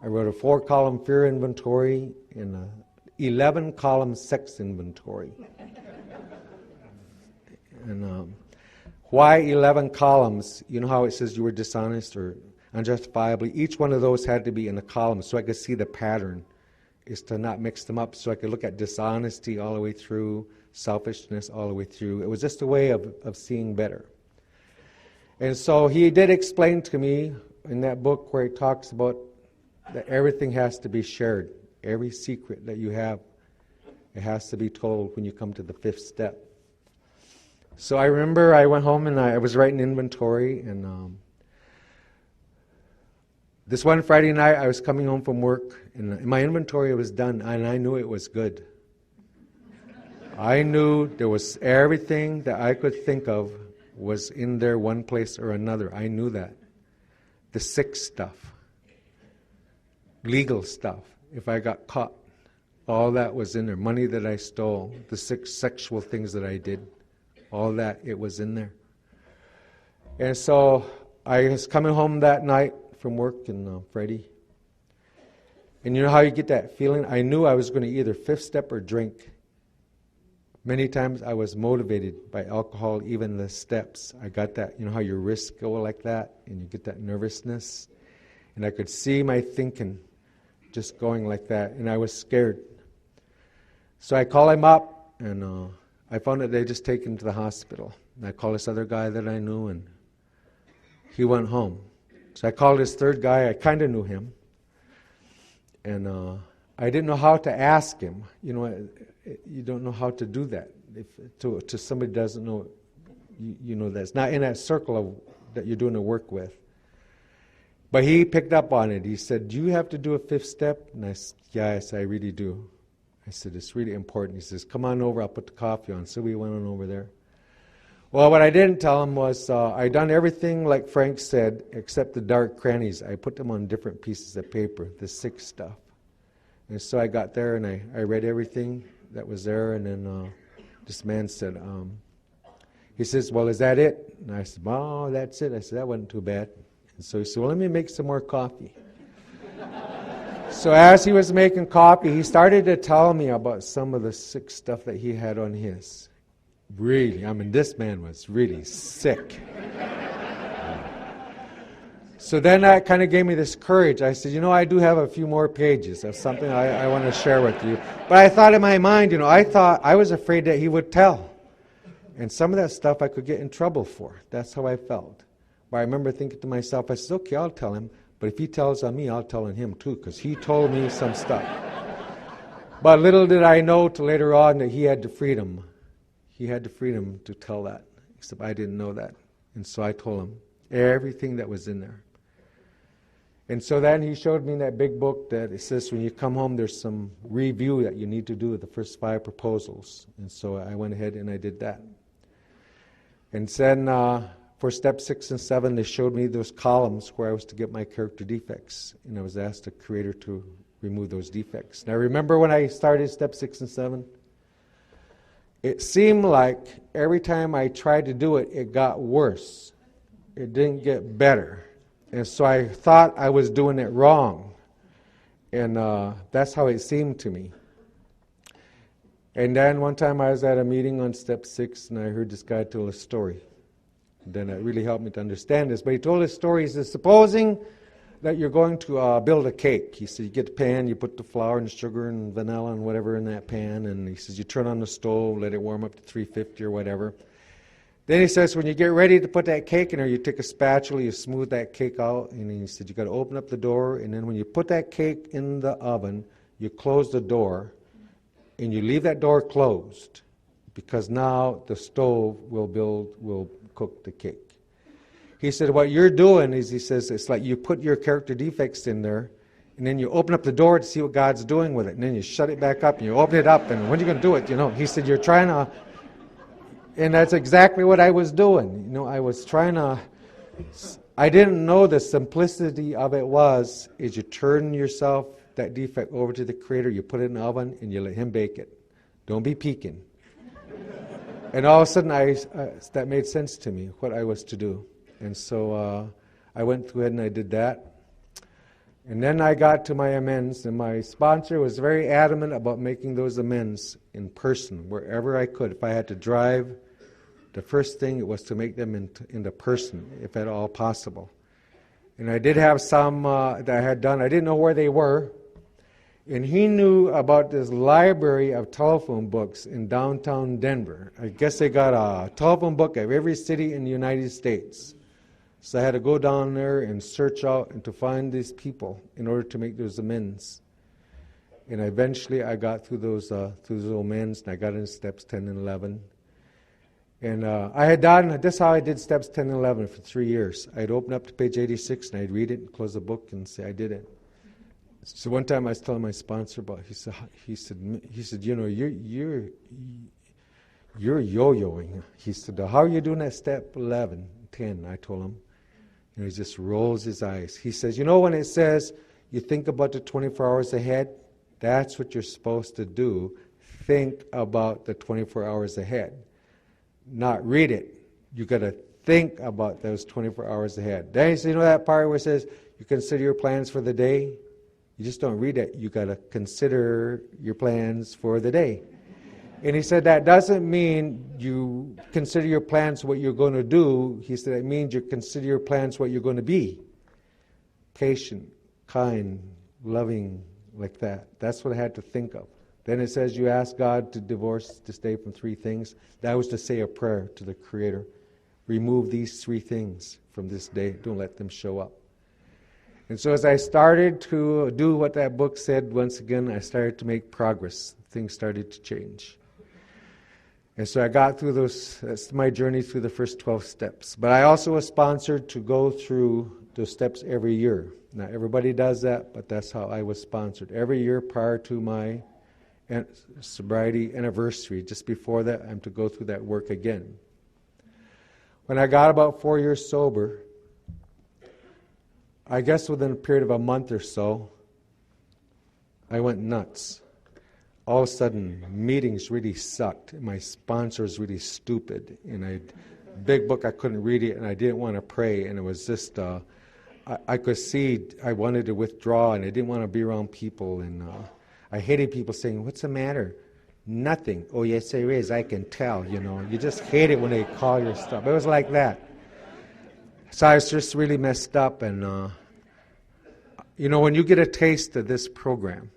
I wrote a 4-column fear inventory and a 11-column sex inventory. And why 11 columns? You know how it says you were dishonest or unjustifiably? Each one of those had to be in a column so I could see the pattern, is to not mix them up, so I could look at dishonesty all the way through, selfishness all the way through. It was just a way of seeing better. And so he did explain to me in that book where he talks about that everything has to be shared. Every secret that you have, it has to be told when you come to the 5th step. So I remember I went home and I was writing inventory, and this one Friday night I was coming home from work, and my inventory was done, and I knew it was good. I knew there was everything that I could think of was in there one place or another. I knew that. The sick stuff, legal stuff, if I got caught, all that was in there. Money that I stole, the sexual things that I did, all that, it was in there. And so I was coming home that night from work in Friday. And you know how you get that feeling? I knew I was going to either 5th step or drink. Many times I was motivated by alcohol, even the steps. I got that, you know how your wrists go like that, and you get that nervousness. And I could see my thinking just going like that, and I was scared. So I call him up, and I found that they just take him to the hospital. And I called this other guy that I knew, and he went home. So I called this third guy. I kind of knew him. And I didn't know how to ask him. You know, you don't know how to do that. If to somebody who doesn't know, you know that's not in that circle that you're doing the work with. But he picked up on it. He said, "Do you have to do a 5th step?" And I said, "Yes, I really do." I said, "It's really important." He says, "Come on over, I'll put the coffee on." So we went on over there. Well, what I didn't tell him was I done everything like Frank said, except the dark crannies. I put them on different pieces of paper, the sick stuff. And so I got there and I read everything that was there, and then this man said, he says, "Well, is that it?" And I said, "Oh, that's it." I said, "That wasn't too bad." And so he said, "Well, let me make some more coffee." So as he was making coffee, he started to tell me about some of the sick stuff that he had on his. Really, I mean, this man was really sick. So then that kind of gave me this courage. I said, I do have a few more pages of something I want to share with you. But I thought in my mind, I was afraid that he would tell. And some of that stuff I could get in trouble for. That's how I felt. But I remember thinking to myself, I said, okay, I'll tell him. But if he tells on me, I'll tell on him too, because he told me some stuff. But little did I know till later on that he had the freedom. He had the freedom to tell that, except I didn't know that. And so I told him everything that was in there. And so then he showed me that big book that it says when you come home, there's some review that you need to do with the first 5 proposals. And so I went ahead and I did that. And then for step 6 and 7, they showed me those columns where I was to get my character defects. And I was asked the Creator to remove those defects. Now remember when I started step 6 and 7? It seemed like every time I tried to do it, it got worse. It didn't get better. And so I thought I was doing it wrong. And that's how it seemed to me. And then one time I was at a meeting on step 6, and I heard this guy tell a story. And then it really helped me to understand this. But he told his story. He says, supposing that you're going to build a cake. He said, you get the pan, you put the flour and sugar and vanilla and whatever in that pan. And he says, you turn on the stove, let it warm up to 350 or whatever. Then he says, when you get ready to put that cake in there, you take a spatula, you smooth that cake out, and he said, you got to open up the door, and then when you put that cake in the oven, you close the door, and you leave that door closed, because now the stove will cook the cake. He said, what you're doing is, he says, it's like you put your character defects in there, and then you open up the door to see what God's doing with it, and then you shut it back up, and you open it up, and when are you going to do it? He said, you're trying to. And that's exactly what I was doing. I was trying to, I didn't know the simplicity of it is you turn yourself, that defect, over to the Creator, you put it in the oven, and you let Him bake it. Don't be peeking. And all of a sudden, that made sense to me, what I was to do. And so I went through it and I did that. And then I got to my amends, and my sponsor was very adamant about making those amends in person, wherever I could. If I had to drive, the first thing was to make them into person, if at all possible. And I did have some that I had done. I didn't know where they were. And he knew about this library of telephone books in downtown Denver. I guess they got a telephone book of every city in the United States. So I had to go down there and search out and to find these people in order to make those amends. And eventually I got through those amends, and I got into steps 10 and 11. And I had done, this is how I did steps 10 and 11 for 3 years. I'd open up to page 86 and I'd read it and close the book and say I did it. So one time I was telling my sponsor about, he said, you know, you're yo-yoing. He said, how are you doing at step 11, 10? I told him. And he just rolls his eyes. He says, you know, when it says you think about the 24 hours ahead, that's what you're supposed to do. Think about the 24 hours ahead. Not read it. You got to think about those 24 hours ahead. Then he said, you know that part where it says you consider your plans for the day? You just don't read it. You got to consider your plans for the day. And he said that doesn't mean you consider your plans what you're going to do. He said it means you consider your plans what you're going to be. Patient, kind, loving, like that. That's what I had to think of. Then it says you ask God to divorce this day from 3 things. That was to say a prayer to the Creator. Remove these 3 things from this day. Don't let them show up. And so as I started to do what that book said, once again, I started to make progress. Things started to change. And so I got through that's my journey through the first 12 steps. But I also was sponsored to go through those steps every year. Not everybody does that, but that's how I was sponsored. Every year prior to my sobriety anniversary, just before that, I'm to go through that work again. When I got about 4 years sober, I guess within a period of a month or so, I went nuts. All of a sudden, meetings really sucked. My sponsor was really stupid. And big book, I couldn't read it, and I didn't want to pray. And it was just, I could see I wanted to withdraw, and I didn't want to be around people. And I hated people saying, "What's the matter?" Nothing. "Oh, yes, there is. I can tell." You know, you just hate it when they call your stuff. It was like that. So I was just really messed up. And, you know, when you get a taste of this program,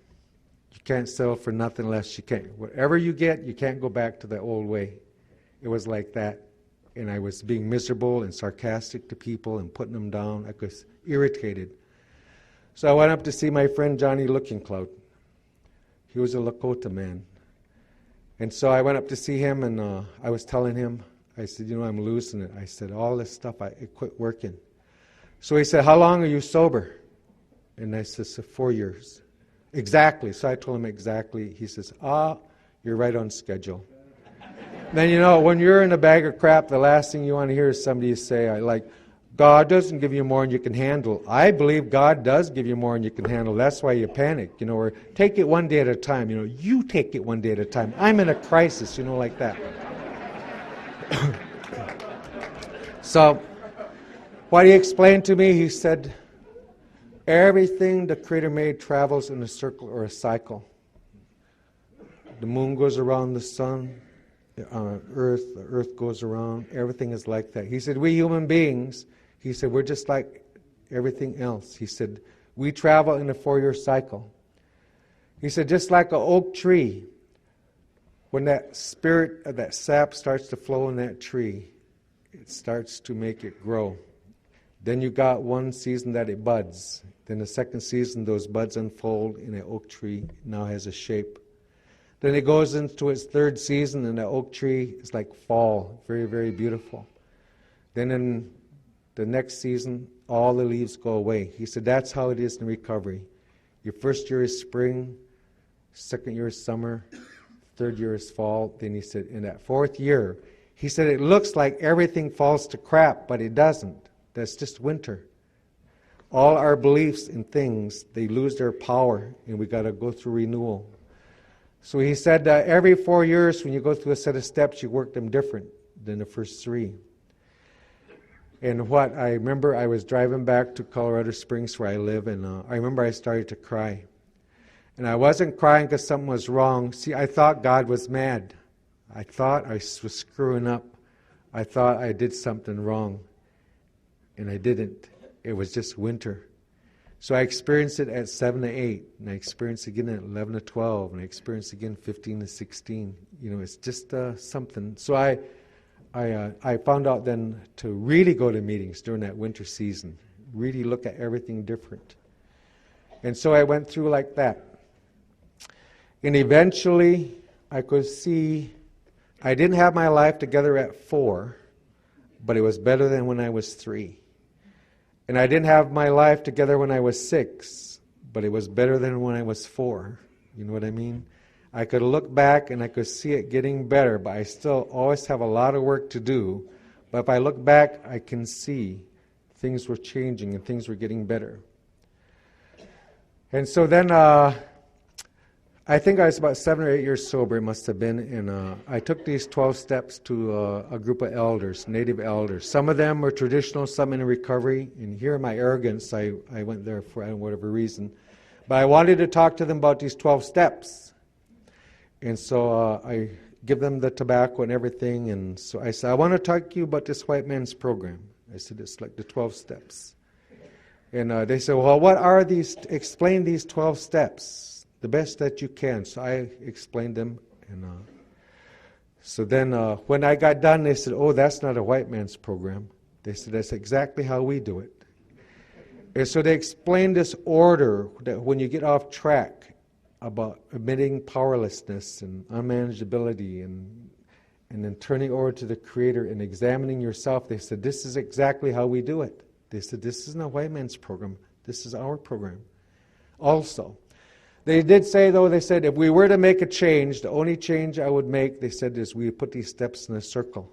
you can't settle for nothing less. You can't. Whatever you get, you can't go back to the old way. It was like that. And I was being miserable and sarcastic to people and putting them down. I was irritated. So I went up to see my friend Johnny Looking-Cloud. He was a Lakota man. And so I went up to see him, and I was telling him, I said, you know, I'm losing it. I said, all this stuff, it quit working. So he said, how long are you sober? And I said, 4 years. Exactly. So I told him exactly. He says, you're right on schedule. Then, you know, when you're in a bag of crap, the last thing you want to hear is somebody say, God doesn't give you more than you can handle. I believe God does give you more than you can handle. That's why you panic, you know, or take it one day at a time. You know, you take it one day at a time. I'm in a crisis, you know, like that. So, what he explained to me, he said, everything the Creator made travels in a circle or a cycle. The moon goes around the sun, the earth goes around, everything is like that. He said, we human beings, he said, we're just like everything else. He said, we travel in a 4-year cycle. He said, just like an oak tree, when that spirit of that sap starts to flow in that tree, it starts to make it grow. Then you got one season that it buds. Then the second season, those buds unfold, and the oak tree now has a shape. Then it goes into its 3rd season, and the oak tree is like fall, very, very beautiful. Then in the next season, all the leaves go away. He said, that's how it is in recovery. Your 1st year is spring, 2nd year is summer, 3rd year is fall. Then he said, in that 4th year, he said, it looks like everything falls to crap, but it doesn't. That's just winter. All our beliefs in things, they lose their power, and we got to go through renewal. So he said that every 4 years, when you go through a set of steps, you work them different than the first 3. And what I remember, I was driving back to Colorado Springs where I live, and I remember I started to cry. And I wasn't crying because something was wrong. See, I thought God was mad. I thought I was screwing up. I thought I did something wrong. And I didn't. It was just winter. So I experienced it at 7 to 8, and I experienced it again at 11 to 12, and I experienced it again 15 to 16. It's just something. So I found out then to really go to meetings during that winter season, really look at everything different. And so I went through like that. And eventually I could see I didn't have my life together at 4, but it was better than when I was 3. And I didn't have my life together when I was 6, but it was better than when I was 4. You know what I mean? I could look back and I could see it getting better, but I still always have a lot of work to do. But if I look back, I can see things were changing and things were getting better. And so then I think I was about 7 or 8 years sober, it must have been, and I took these 12 steps to a group of elders, native elders. Some of them were traditional, some in recovery, and here in my arrogance, I went there for whatever reason. But I wanted to talk to them about these 12 steps. And so I give them the tobacco and everything, and so I said, I want to talk to you about this white man's program. I said, it's like the 12 steps. And they said, well, what are these? Explain these 12 steps the best that you can. So I explained them. And so then when I got done, they said, oh, that's not a white man's program. They said, that's exactly how we do it. And so they explained this order that when you get off track about admitting powerlessness and unmanageability and then turning over to the Creator and examining yourself, they said, this is exactly how we do it. They said, this isn't a white man's program. This is our program. Also, they did say, though, they said, if we were to make a change, the only change I would make, they said, is we put these steps in a circle.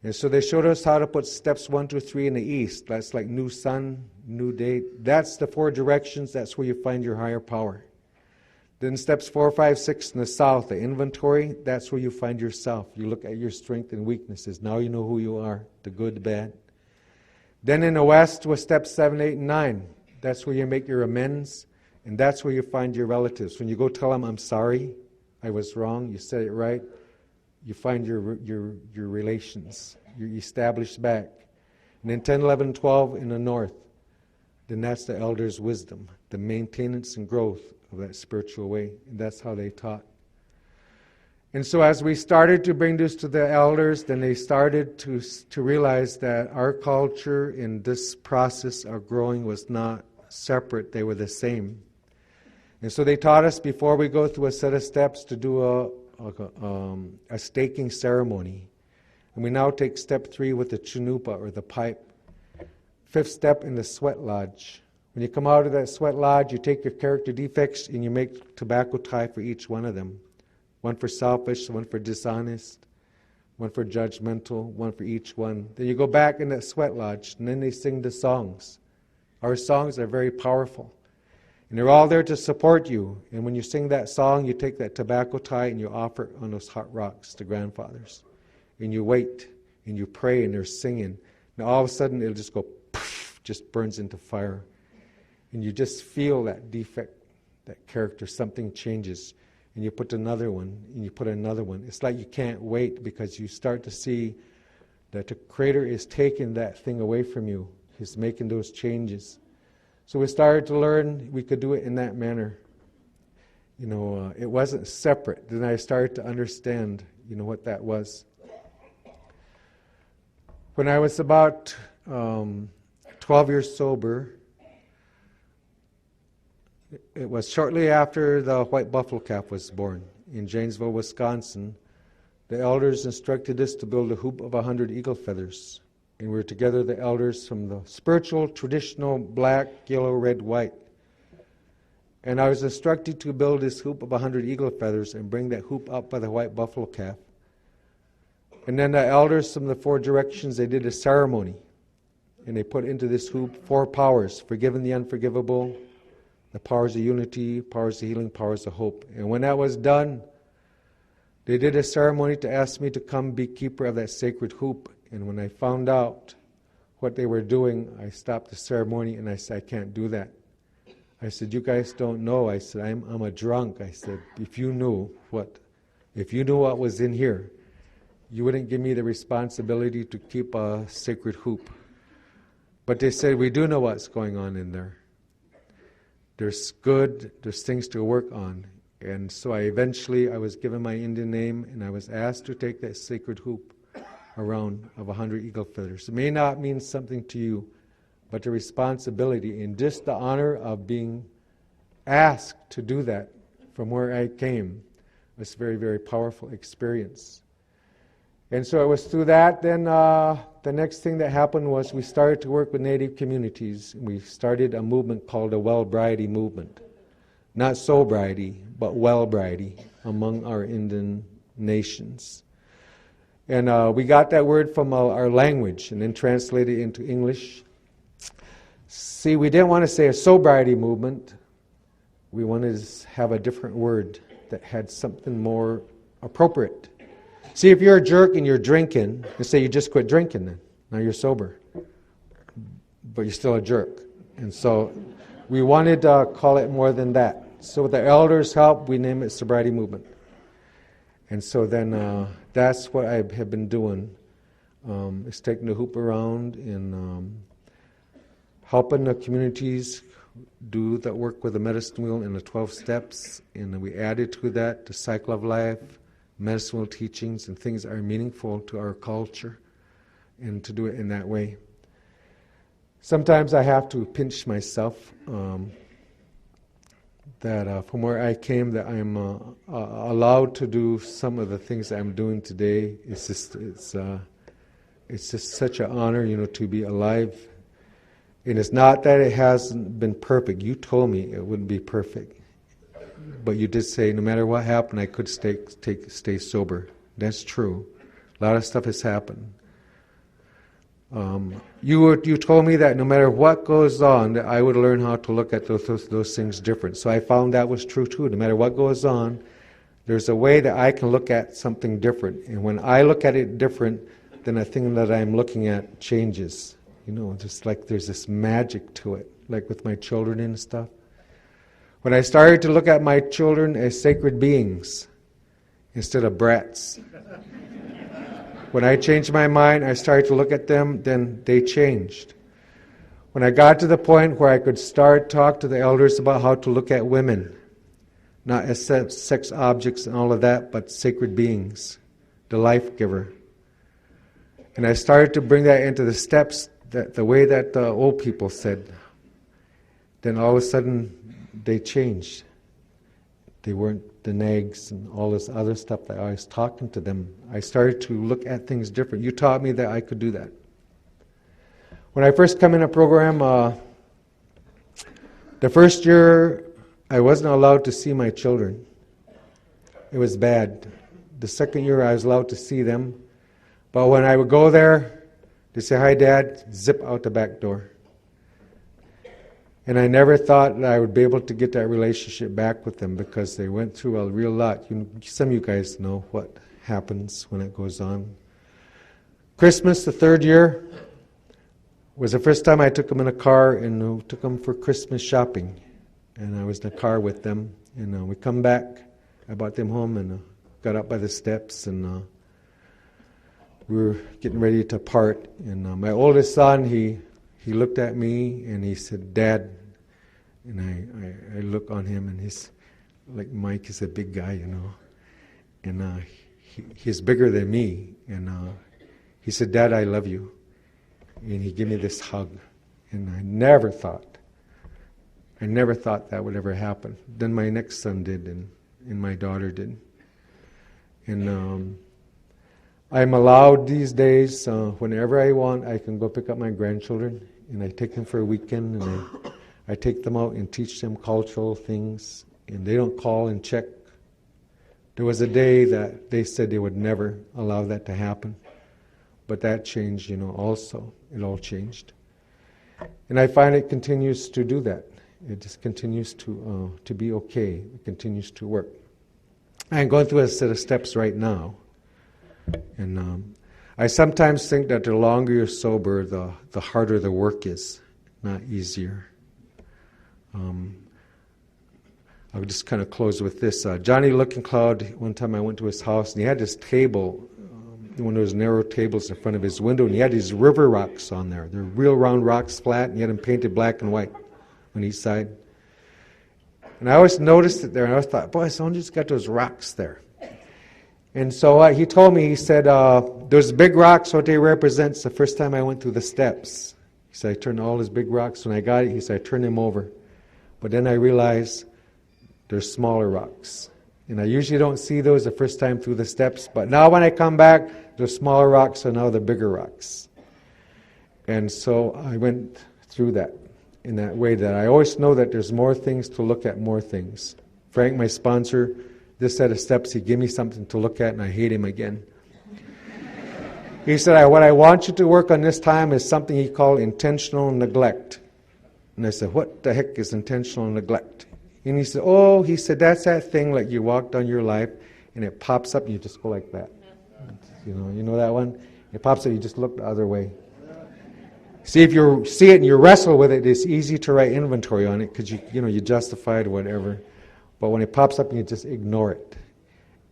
And so they showed us how to put steps 1 to 3 in the east. That's like new sun, new day. That's the 4 directions. That's where you find your higher power. Then steps 4, 5, 6 in the south, the inventory, that's where you find yourself. You look at your strengths and weaknesses. Now you know who you are, the good, the bad. Then in the west was steps 7, 8, and 9. That's where you make your amends. And that's where you find your relatives. When you go tell them, I'm sorry, I was wrong, you said it right, you find your relations. You're established back. And then 10, 11, 12 in the north, then that's the elder's wisdom, the maintenance and growth of that spiritual way. And that's how they taught. And so as we started to bring this to the elders, then they started to realize that our culture in this process of growing was not separate, they were the same. And so they taught us before we go through a set of steps to do a staking ceremony. And we now take step 3 with the chanupa or the pipe. 5th step in the sweat lodge. When you come out of that sweat lodge, you take your character defects and you make tobacco tie for each one of them. One for selfish, one for dishonest, one for judgmental, one for each one. Then you go back in that sweat lodge and then they sing the songs. Our songs are very powerful. And they're all there to support you. And when you sing that song, you take that tobacco tie and you offer it on those hot rocks to grandfathers. And you wait and you pray and they're singing. And all of a sudden it'll just go poof, just burns into fire. And you just feel that defect, that character, something changes. And you put another one and you put another one. It's like you can't wait because you start to see that the Creator is taking that thing away from you. He's making those changes. So we started to learn we could do it in that manner. It wasn't separate. Then I started to understand, what that was. When I was about 12 years sober, it was shortly after the white buffalo calf was born in Janesville, Wisconsin. The elders instructed us to build a hoop of 100 eagle feathers. And we were together, the elders from the spiritual, traditional, black, yellow, red, white. And I was instructed to build this hoop of 100 eagle feathers and bring that hoop up by the white buffalo calf. And then the elders from the 4 directions, they did a ceremony. And they put into this hoop 4 powers: forgiving the unforgivable, the powers of unity, powers of healing, powers of hope. And when that was done, they did a ceremony to ask me to come be keeper of that sacred hoop. And when I found out what they were doing, I stopped the ceremony and I said, I can't do that. I said, you guys don't know. I said, I'm a drunk. I said, if you knew what was in here, you wouldn't give me the responsibility to keep a sacred hoop. But they said, we do know what's going on in there. There's things to work on. And so I was given my Indian name, and I was asked to take that sacred hoop around of 100 eagle feathers. It may not mean something to you, but the responsibility and just the honor of being asked to do that from where I came was a very, very powerful experience. And so it was through that, then the next thing that happened was we started to work with Native communities. We started a movement called the Wellbriety movement. Not sobriety, but Wellbriety among our Indian nations. And we got that word from our language and then translated it into English. See, we didn't want to say a sobriety movement. We wanted to have a different word that had something more appropriate. See, if you're a jerk and you're drinking, let's say you just quit drinking then. Now you're sober. But you're still a jerk. And so we wanted to call it more than that. So with the elders' help, we named it Sobriety Movement. And so then that's what I have been doing, is taking the hoop around and helping the communities do that work with the medicine wheel and the 12 steps. And then we added to that the cycle of life, medicine wheel teachings, and things that are meaningful to our culture, and to do it in that way. Sometimes I have to pinch myself that from where I came, that I'm allowed to do some of the things that I'm doing today. It's just such an honor, to be alive. And it's not that it hasn't been perfect. You told me it wouldn't be perfect, but you did say no matter what happened, I could stay sober. That's true. A lot of stuff has happened. You told me that no matter what goes on, that I would learn how to look at those things different. So I found that was true too. No matter what goes on, there's a way that I can look at something different. And when I look at it different, then the thing that I'm looking at changes. Just like there's this magic to it, like with my children and stuff. When I started to look at my children as sacred beings instead of brats, when I changed my mind, I started to look at them, then they changed. When I got to the point where I could start talk to the elders about how to look at women, not as sex objects and all of that, but sacred beings, the life giver. And I started to bring that into the steps, the way that the old people said. Then all of a sudden, they changed. They weren't the nags and all this other stuff that I was talking to them. I started to look at things different. You taught me that I could do that. When I first come in a program, the first year I wasn't allowed to see my children. It was bad. The second year I was allowed to see them. But when I would go there, they say, "Hi, Dad," zip out the back door. And I never thought that I would be able to get that relationship back with them because they went through a real lot. Some of you guys know what happens when it goes on. Christmas, the third year, was the first time I took them in a car and took them for Christmas shopping. And I was in the car with them. And we come back. I brought them home and got up by the steps and we were getting ready to part. And my oldest son, he looked at me and he said, "Dad," and I look on him and he's like, Mike is a big guy, and he's bigger than me, and he said, "Dad, I love you," and he gave me this hug, and I never thought that would ever happen. Then my next son did, and my daughter did, and I'm allowed these days, whenever I want, I can go pick up my grandchildren, and I take them for a weekend, and I take them out and teach them cultural things, and they don't call and check. There was a day that they said they would never allow that to happen, but that changed, also. It all changed. And I find it continues to do that. It just continues to be okay. It continues to work. I'm going through a set of steps right now. And I sometimes think that the longer you're sober, the harder the work is, not easier. I'll just kind of close with this. Johnny Looking-Cloud, one time I went to his house, and he had this table, one of those narrow tables in front of his window, and he had these river rocks on there. They're real round rocks, flat, and he had them painted black and white on each side. And I always noticed it there, and I always thought, boy, someone just got those rocks there. And so he told me, he said, those big rocks, what they represent, the first time I went through the steps. He said, I turned all those big rocks. When I got it, he said, I turned them over. But then I realized there's smaller rocks. And I usually don't see those the first time through the steps, but now when I come back, the smaller rocks are now the bigger rocks. And so I went through that in that way, that I always know that there's more things to look at, more things. Frank, my sponsor, this set of steps, he gave me something to look at, and I hate him again. He said, what I want you to work on this time is something he called intentional neglect. And I said, what the heck is intentional neglect? And he said, that's that thing like you walk down your life and it pops up and you just go like that. You know that one? It pops up, you just look the other way. See, if you see it and you wrestle with it, it's easy to write inventory on it because you justify it or whatever. But when it pops up, you just ignore it.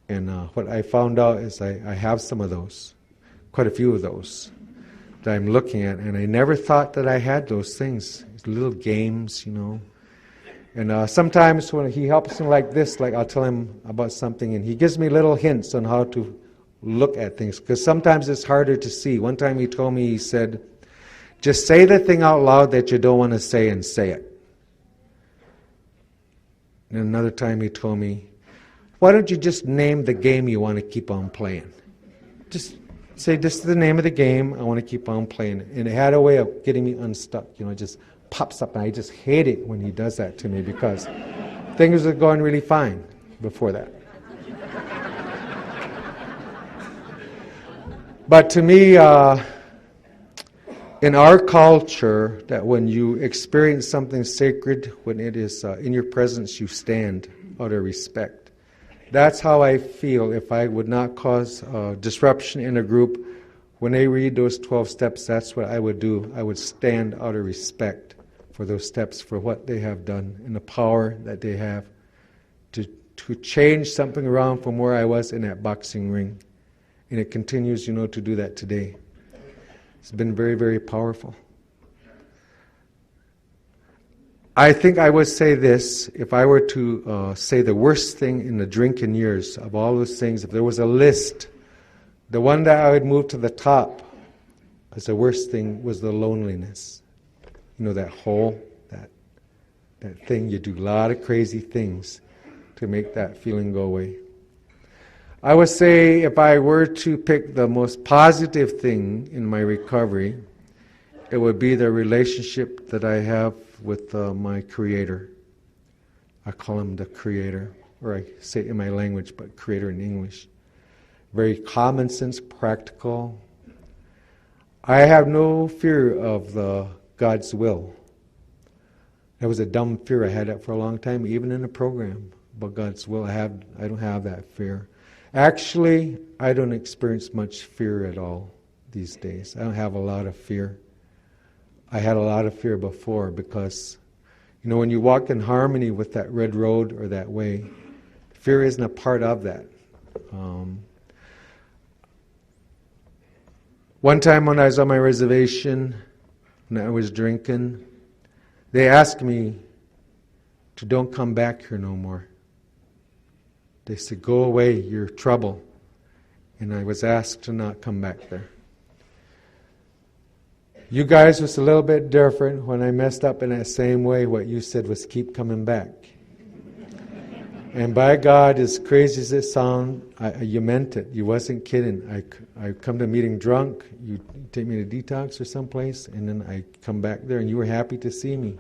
And what I found out is I have some of those, quite a few of those that I'm looking at, and I never thought that I had those things. It's little games, And sometimes when he helps me like this, like I'll tell him about something, and he gives me little hints on how to look at things, because sometimes it's harder to see. One time he told me, he said, just say the thing out loud that you don't want to say and say it. And another time he told me, why don't you just name the game you want to keep on playing? Just say, this is the name of the game, I want to keep on playing it. And it had a way of getting me unstuck, it just pops up, and I just hate it when he does that to me because things are going really fine before that. But to me, in our culture, that when you experience something sacred, when it is in your presence, you stand out of respect. That's how I feel if I would not cause disruption in a group. When they read those 12 steps, that's what I would do. I would stand out of respect for those steps, for what they have done, and the power that they have to change something around from where I was in that boxing ring. And it continues, to do that today. It's been very, very powerful. I think I would say this, if I were to say the worst thing in the drinking years of all those things, if there was a list, the one that I would move to the top as the worst thing was the loneliness. That hole, that thing, you do a lot of crazy things to make that feeling go away. I would say if I were to pick the most positive thing in my recovery, it would be the relationship that I have with my Creator. I call him the Creator, or I say it in my language, but Creator in English. Very common sense, practical. I have no fear of God's will. That was a dumb fear. I had that for a long time, even in the program about God's will. I don't have that fear. Actually, I don't experience much fear at all these days. I don't have a lot of fear. I had a lot of fear before because, when you walk in harmony with that red road or that way, fear isn't a part of that. One time when I was on my reservation, when I was drinking, they asked me to don't come back here no more. They said, go away, you're trouble. And I was asked to not come back there. You guys was a little bit different. When I messed up in that same way, what you said was keep coming back. And by God, as crazy as it sounds, you meant it. You wasn't kidding. I come to a meeting drunk, you take me to detox or someplace, and then I come back there, and you were happy to see me.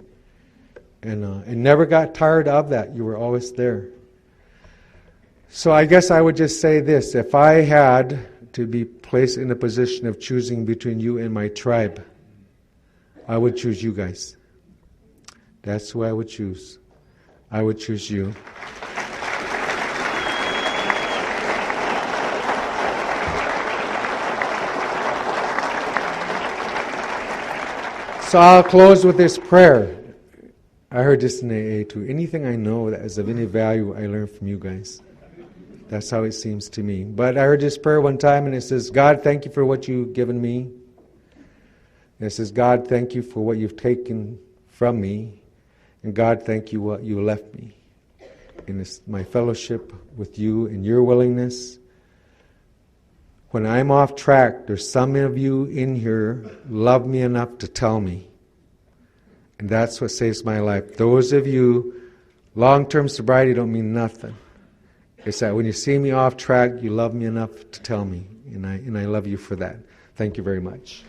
And never got tired of that. You were always there. So I guess I would just say this. If I had to be placed in a position of choosing between you and my tribe, I would choose you guys. That's who I would choose. I would choose you. So I'll close with this prayer. I heard this in AA too. Anything I know that is of any value, I learn from you guys. That's how it seems to me. But I heard this prayer one time, and it says, God, thank you for what you've given me. And it says, God, thank you for what you've taken from me. And God, thank you what you left me. And it's my fellowship with you and your willingness. When I'm off track, there's some of you in here love me enough to tell me. And that's what saves my life. Those of you, long-term sobriety don't mean nothing. It's that when you see me off track, you love me enough to tell me. And I love you for that. Thank you very much.